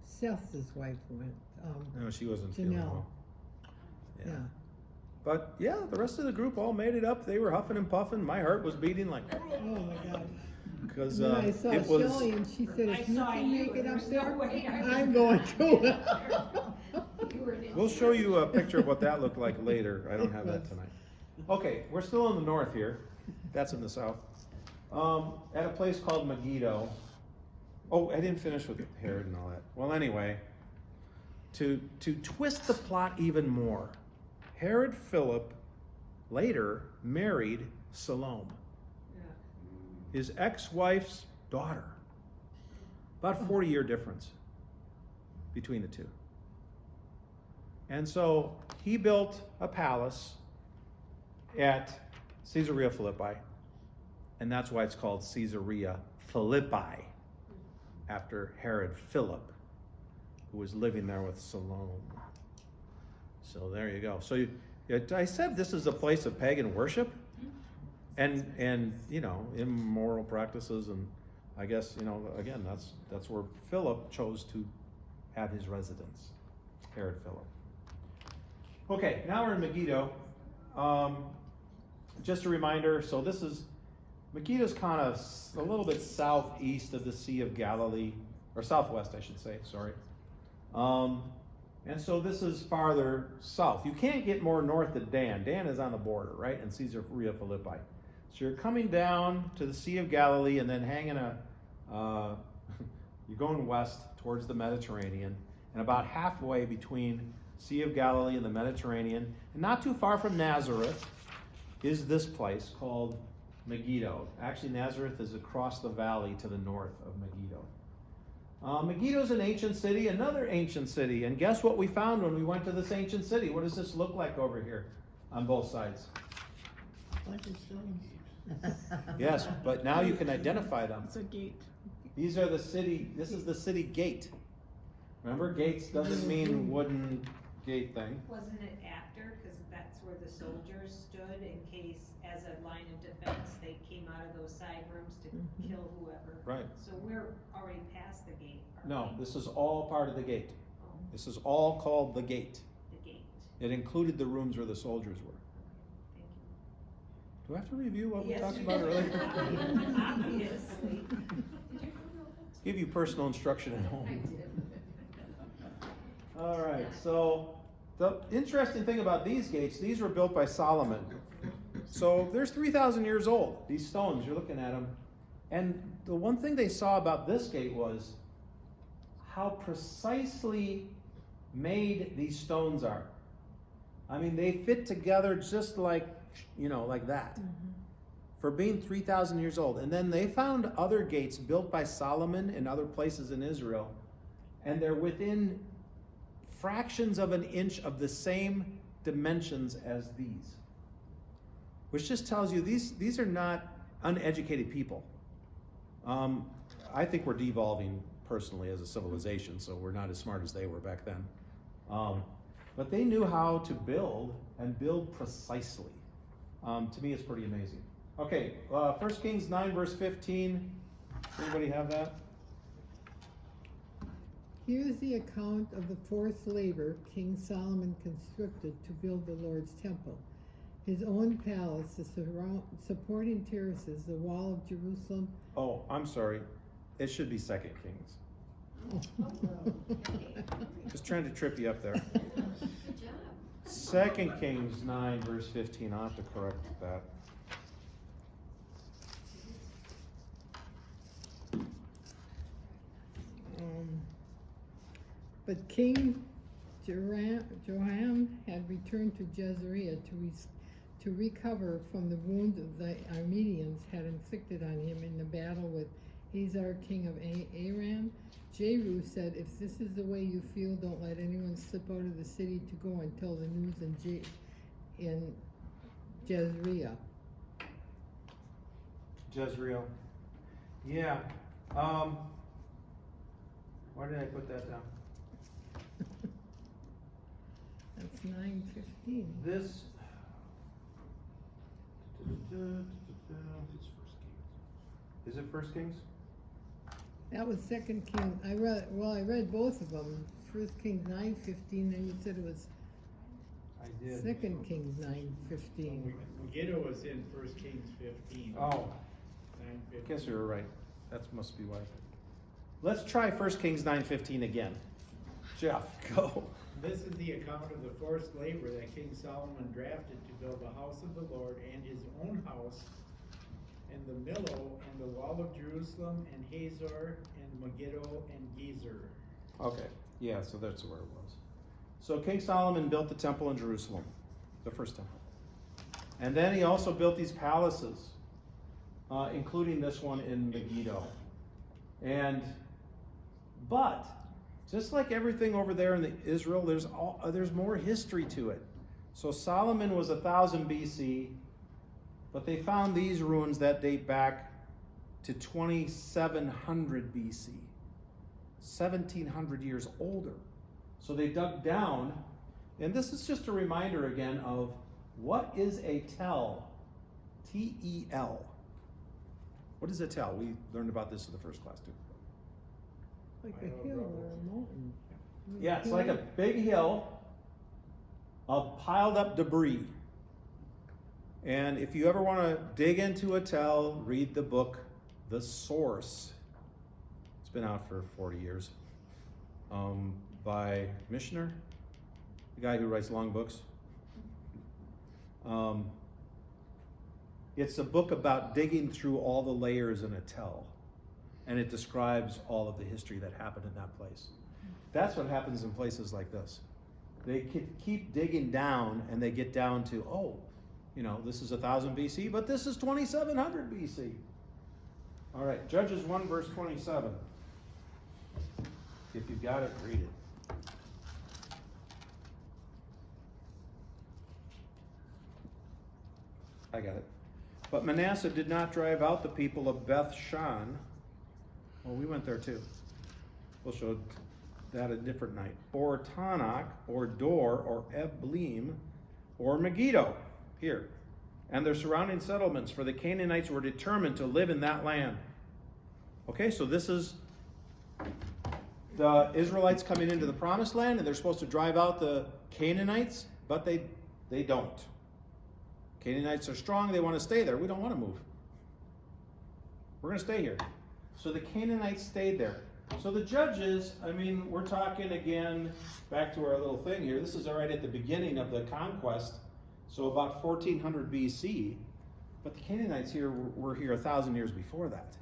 Seth's wife went, No, she wasn't feeling Janelle. well. yeah. But yeah, the rest of the group all made it up. They were huffing and puffing. My heart was beating like, Oh my God. because And then I saw it was. Shelley and she said, I if you saw can you, make it and up there's no there, way I I'm was- going to. You were in- We'll show you a picture of what that looked like later. I don't have that tonight. Okay, we're still in the north here. That's in the south. At a place called Megiddo. Oh, I didn't finish with Herod and all that. Well, anyway, to twist the plot even more, Herod Philip later married Salome, his ex-wife's daughter. About 40-year difference between the two. And so he built a palace at Caesarea Philippi, and that's why it's called Caesarea Philippi, after Herod Philip, who was living there with Salome. So there you go. So I said this is a place of pagan worship, and immoral practices, and I guess again that's where Philip chose to have his residence, Herod Philip. Okay, now we're in Megiddo. Just a reminder, so Megiddo's kind of a little bit southeast of the Sea of Galilee, or southwest, I should say, sorry. And so this is farther south. You can't get more north than Dan. Dan is on the border, right? And Caesarea Philippi. So you're coming down to the Sea of Galilee and then hanging you're going west towards the Mediterranean, and about halfway between Sea of Galilee and the Mediterranean, and not too far from Nazareth, is this place called Megiddo. Actually, Nazareth is across the valley to the north of Megiddo. Megiddo's an ancient city, another ancient city, and guess what we found when we went to this ancient city? What does this look like over here on both sides? Bunch of stones. Yes, but now you can identify them. It's a gate. This is the city gate. Remember, gates doesn't mean wooden gate thing. Wasn't it after, cause that's where the soldiers stood in case, as a line of defense, they came out of those side rooms to kill whoever. Right. So we're already past the gate, aren't No, we? this is all part of the gate. Oh, This is all called the gate. the gate. It included the rooms where the soldiers were. Thank you. Do I have to review what we Yes, talked you about do. earlier? Obviously. Give you personal instruction at home. I did. All right, so the interesting thing about these gates, these were built by Solomon. So they're 3,000 years old, these stones, you're looking at them. And the one thing they saw about this gate was how precisely made these stones are. I mean, they fit together just like, like that. For being 3,000 years old. And then they found other gates built by Solomon in other places in Israel, and they're within fractions of an inch of the same dimensions as these. Which just tells you these are not uneducated people. I think we're devolving personally as a civilization, so we're not as smart as they were back then. But they knew how to build and build precisely. To me, it's pretty amazing. Okay, 1 Kings 9 verse 15. Anybody have that? Here's the account of the forced labor King Solomon constructed to build the Lord's temple. His own palace, the supporting terraces, the wall of Jerusalem. Oh, I'm sorry. It should be 2 Kings. Just trying to trip you up there. Good job. 2 Kings 9 verse 15. I'll have to correct that. But King Joram had returned to Jezreel to recover from the wounds of the Armenians had inflicted on him in the battle with Hazar, king of Aram. Jehu said, "If this is the way you feel, don't let anyone slip out of the city to go and tell the news in Jezreel." Jezreel. Yeah. Why did I put that down? That's 9:15. This. Is it 1 Kings? That was 2 Kings. I read both of them. 1 Kings 9:15, then you said it was I did. 2 Kings 9:15. Megiddo was in 1 Kings 15. Oh, 9:15. I guess you were right. That must be why. Let's try 1 Kings 9:15 again. Jeff, go. This is the account of the forced labor that King Solomon drafted to build the house of the Lord and his own house, and the Millo, and the wall of Jerusalem, and Hazor, and Megiddo, and Gezer. Okay, yeah, so that's where it was. So King Solomon built the temple in Jerusalem, the first temple. And then he also built these palaces, including this one in Megiddo. But just like everything over there in Israel, there's more history to it. So Solomon was 1000 BC, but they found these ruins that date back to 2700 BC, 1700 years older. So they dug down, and this is just a reminder again of what is a tell, T-E-L. What is a tell? We learned about this in the first class too. Like a hill or a mountain. Yeah, it's like a big hill of piled up debris. And if you ever want to dig into a tell, read the book, The Source. It's been out for 40 years. By Mishner, the guy who writes long books. It's a book about digging through all the layers in a tell. And it describes all of the history that happened in that place. That's what happens in places like this. They keep digging down, and they get down to, this is 1000 BC, but this is 2700 BC. All right, Judges 1 verse 27. If you've got it, read it. I got it. But Manasseh did not drive out the people of Beth Shan. Well, we went there too. We'll show that a different night. Or Tanakh, or Dor, or Eblim, or Megiddo, here. And their surrounding settlements, for the Canaanites were determined to live in that land. Okay, so this is the Israelites coming into the promised land, and they're supposed to drive out the Canaanites, but they don't. Canaanites are strong, they want to stay there. We don't want to move. We're going to stay here. So the Canaanites stayed there. So the judges, we're talking again, back to our little thing here. This is right at the beginning of the conquest, so about 1400 BC. But the Canaanites here were here 1,000 years before that.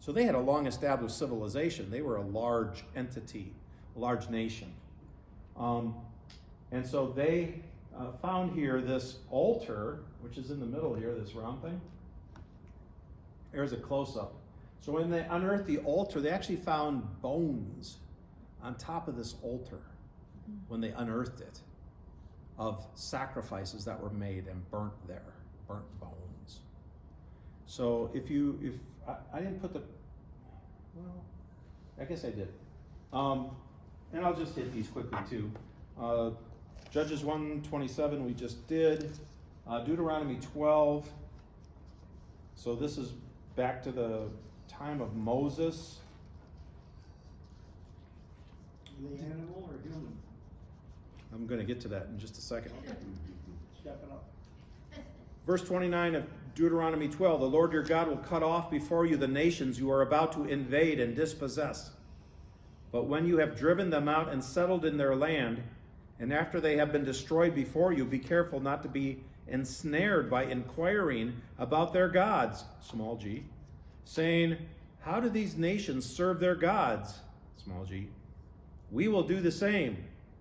So they had a long established civilization. They were a large entity, a large nation. And so they found here this altar, which is in the middle here, this round thing. Here's a close-up. So when they unearthed the altar, they actually found bones on top of this altar when they unearthed it, of sacrifices that were made and burnt there, burnt bones. So I didn't put well, I guess I did. And I'll just hit these quickly too. Judges 1:27 we just did. Deuteronomy 12. So this is back to the time of Moses. The animal or human? I'm going to get to that in just a second. Stepping up. Verse 29 of Deuteronomy 12, the Lord your God will cut off before you the nations you are about to invade and dispossess. But when you have driven them out and settled in their land, and after they have been destroyed before you, be careful not to be ensnared by inquiring about their gods, small g, saying, how do these nations serve their gods, small g? We will do the same.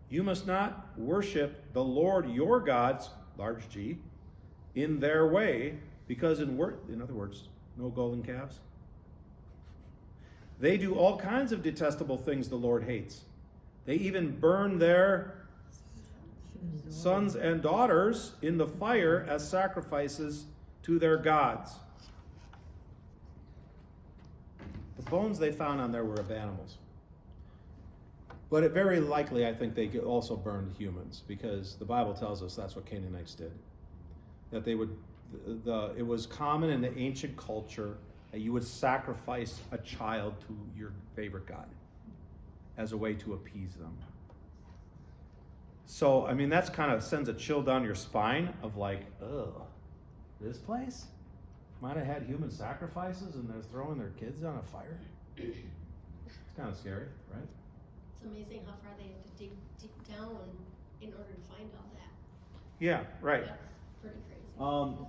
You must not worship the Lord your gods, large G, in their way, because in other words, no golden calves. They do all kinds of detestable things the Lord hates. They even burn their sons and daughters in the fire as sacrifices to their gods. The bones they found on there were of animals. But it very likely, I think, they also burned humans, because the Bible tells us that's what Canaanites did. That they would, it was common in the ancient culture that you would sacrifice a child to your favorite god as a way to appease them. So, I mean, that's kind of sends a chill down your spine of like, ugh, this place might have had human sacrifices and they're throwing their kids on a fire. It's kind of scary, right? It's amazing how far they had to dig deep down in order to find all that. Yeah, right. That's pretty crazy.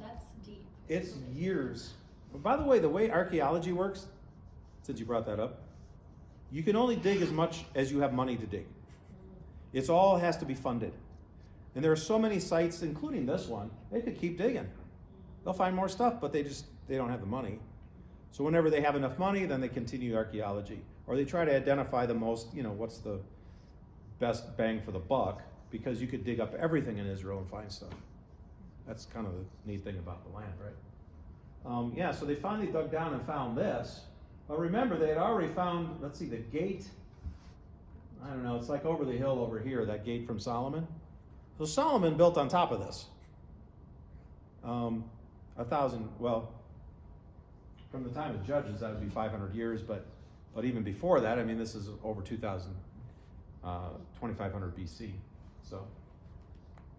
That's deep. It's years. By the way archaeology works, since you brought that up, you can only dig as much as you have money to dig. It's all has to be funded. And there are so many sites, including this one, they could keep digging. They'll find more stuff, but they don't have the money. So whenever they have enough money, then they continue archaeology. Or they try to identify the most, what's the best bang for the buck, because you could dig up everything in Israel and find stuff. That's kind of the neat thing about the land, right? So they finally dug down and found this. But remember, they had already found, let's see, the gate. I don't know, it's like over the hill over here, that gate from Solomon. So Solomon built on top of this. From the time of Judges, that would be 500 years, but even before that, I mean, this is over 2500 BC. So,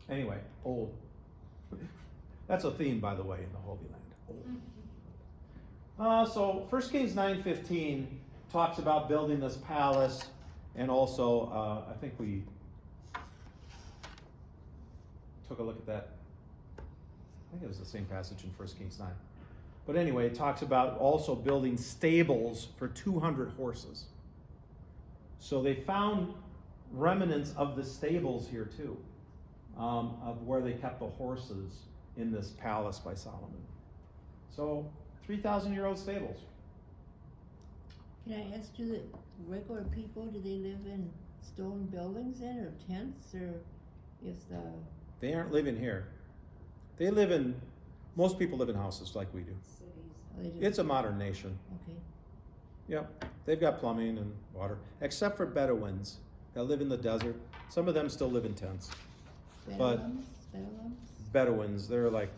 anyway, old. That's a theme, by the way, in the Holy Land. Old. So 1 Kings 9:15 talks about building this palace, and also, I think we took a look at that. I think it was the same passage in 1 Kings 9. But anyway, it talks about also building stables for 200 horses. So they found remnants of the stables here too, of where they kept the horses in this palace by Solomon. So 3,000-year-old stables. Can I ask you, the regular people, do they live in stone buildings then, or tents, or is the... They aren't living here. Most people live in houses like we do. Oh, they do? It's a modern nation. Okay. Yep, they've got plumbing and water, except for Bedouins that live in the desert. Some of them still live in tents. But- Bedouins? Bedouins, they're like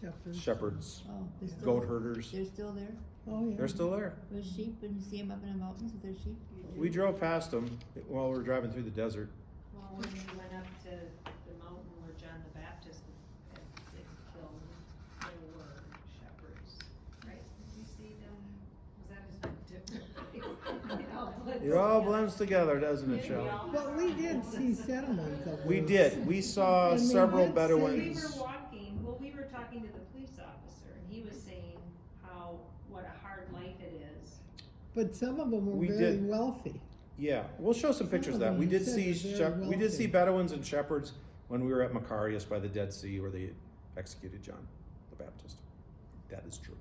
Shepherds. shepherds, Oh, they're still... goat herders. They're still there? Oh, yeah. They're still there. With sheep, and you see them up in the mountains with their sheep? We drove past them while we were driving through the desert. Well, when we went up to the mountain where John the Baptist had been killed, there were shepherds, right? Did you see them? Was that a different? It all blends together, doesn't it, We Shelley? all- But we did see settlements of We those. did. We saw And we several did see- We Bedouins. were we were talking to the police officer, and he was saying what a hard life it is. But some of them were We very did. wealthy. Yeah, we'll show some pictures of that. We did see we did see Bedouins and shepherds when we were at Macarius by the Dead Sea, where they executed John the Baptist. That is true.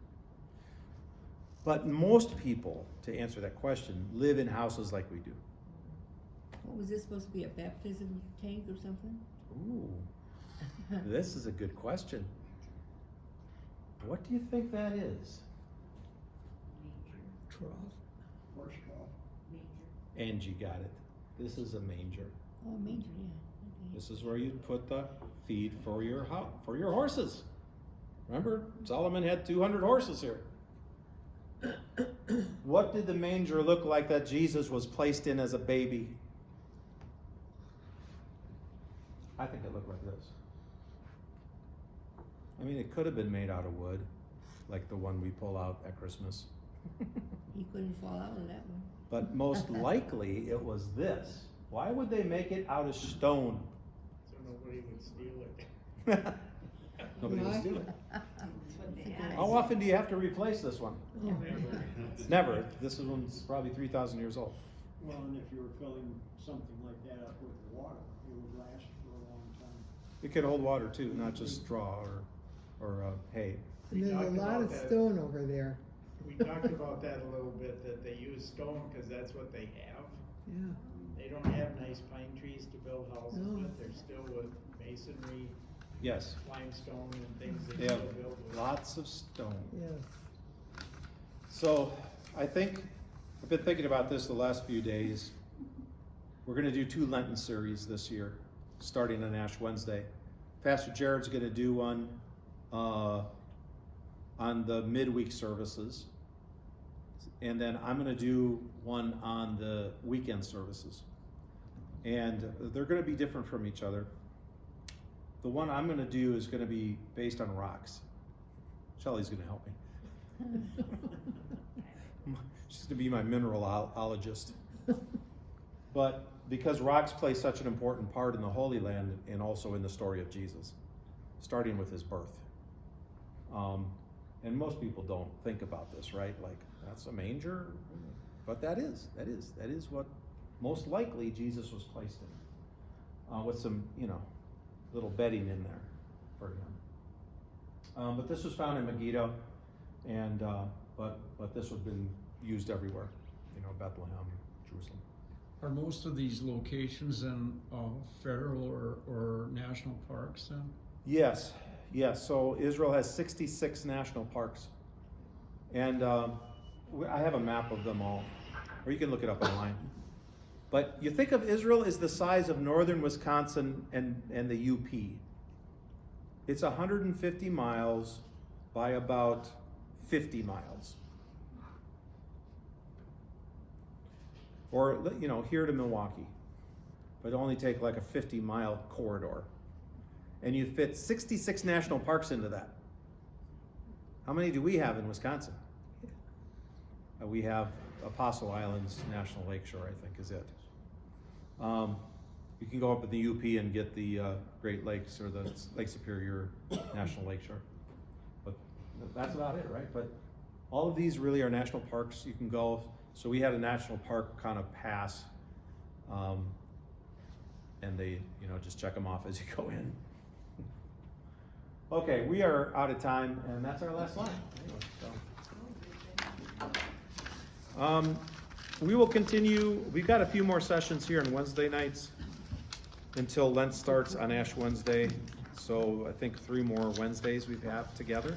But most people, to answer that question, live in houses like we do. What was this supposed to be, a baptism tank or something? Ooh, this is a good question. What do you think that is? trough. Horse trough. Angie got it. This is a manger. Oh, manger, yeah. Okay. This is where you put the feed for your horses. Remember, Solomon had 200 horses here. What did the manger look like that Jesus was placed in as a baby? I think it looked like this. I mean, it could have been made out of wood, like the one we pull out at Christmas. He couldn't fall out of that one. But most likely it was this. Why would they make it out of stone? So nobody would steal it. Nobody would steal it. That's what they had. How often do you have to replace this one? Oh, Never. This one's probably 3,000 years old. Well, and if you were filling something like that up with water, it would last for a long time. It could hold water too, not just straw or hay. And there's a talked lot about of that. stone over there. We talked about that a little bit, that they use stone because that's what they have. Yeah. They don't have nice pine trees to build houses No. with, they're still with masonry, Yes, limestone and things they they have still build with. lots of stone. Yes. So I think, I've been thinking about this the last few days. We're going to do 2 Lenten series this year, starting on Ash Wednesday. Pastor Jared's going to do one on the midweek services. And then I'm going to do one on the weekend services. And they're going to be different from each other. The one I'm going to do is going to be based on rocks. Shelley's going to help me. She's going to be my mineralologist. But because rocks play such an important part in the Holy Land and also in the story of Jesus, starting with his birth. And most people don't think about this, right? Like, that's a manger? But that is what most likely Jesus was placed in. With some, little bedding in there for him. But this was found in Megiddo, and but this would have been used everywhere, Bethlehem, Jerusalem. Are most of these locations in federal or national parks then? Yes. So Israel has 66 national parks, and I have a map of them all, or you can look it up online. But you think of Israel as the size of northern Wisconsin and the UP. It's 150 miles by about 50 miles. Or, here to Milwaukee. But only take like a 50-mile corridor. And you fit 66 national parks into that. How many do we have in Wisconsin? We have Apostle Islands National Lakeshore, I think, is it. You can go up in the UP and get the Great Lakes or the Lake Superior National Lakeshore. But that's about it, right? But all of these really are national parks. You can go. So we had a national park kind of pass, and they, just check them off as you go in. Okay, we are out of time, and that's our last line. We will continue. We've got a few more sessions here on Wednesday nights until Lent starts on Ash Wednesday. So I think 3 more Wednesdays we have together.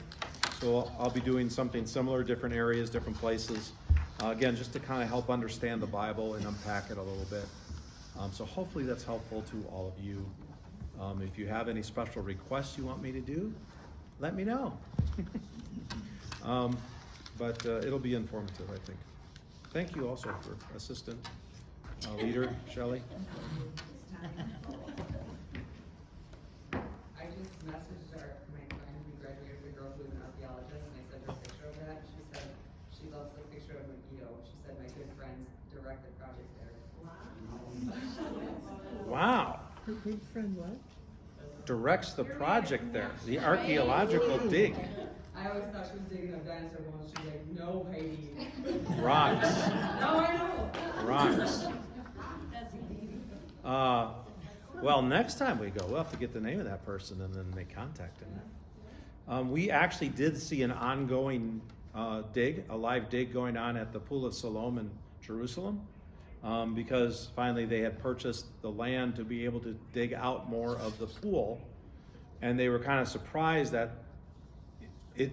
So I'll be doing something similar, different areas, different places. Again, just to kind of help understand the Bible and unpack it a little bit. So hopefully that's helpful to all of you. If you have any special requests you want me to do, let me know. But it'll be informative, I think. Thank you also for assistant leader, Shelley. I just messaged my friend who graduated, the girl who was an archaeologist, and I sent her a picture of that. She said she loves the picture of Megiddo. She said my good friends direct the project there. Wow. Her good friend what? Directs the project there, the archaeological dig. I always thought she was digging up dinosaur bones. She's like, no, Heidi. Rocks. No, I know. Rocks. Well, next time we go, we'll have to get the name of that person and then make contact him. We actually did see an ongoing dig, a live dig going on at the Pool of Siloam in Jerusalem, because finally they had purchased the land to be able to dig out more of the pool, and they were kind of surprised that it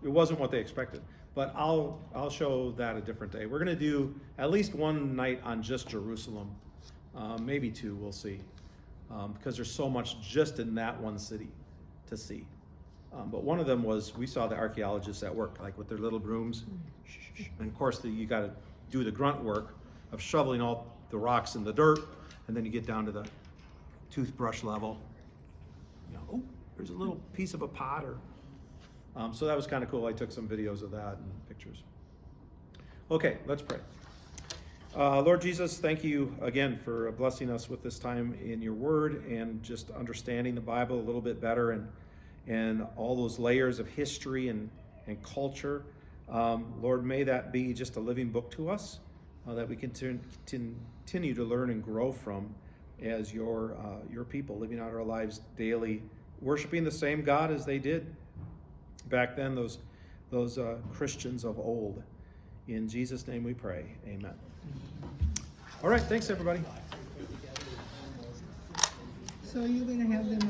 wasn't what they expected. But I'll show that a different day. We're going to do at least one night on just Jerusalem, maybe two. We'll see, because there's so much just in that one city to see. But one of them was, we saw the archaeologists at work, like with their little brooms. And of course, you got to do the grunt work of shoveling all the rocks in the dirt, and then you get down to the toothbrush level. You know, oh, there's a little piece of a pot, or so that was kind of cool. I took some videos of that and pictures. Okay, let's pray. Lord Jesus, thank you again for blessing us with this time in your word and just understanding the Bible a little bit better, and all those layers of history and culture. Lord, may that be just a living book to us that we can continue to learn and grow from as your people, living out our lives daily, worshiping the same God as they did back then, those Christians of old. In Jesus' name we pray, amen. All right, thanks everybody. So you're gonna have them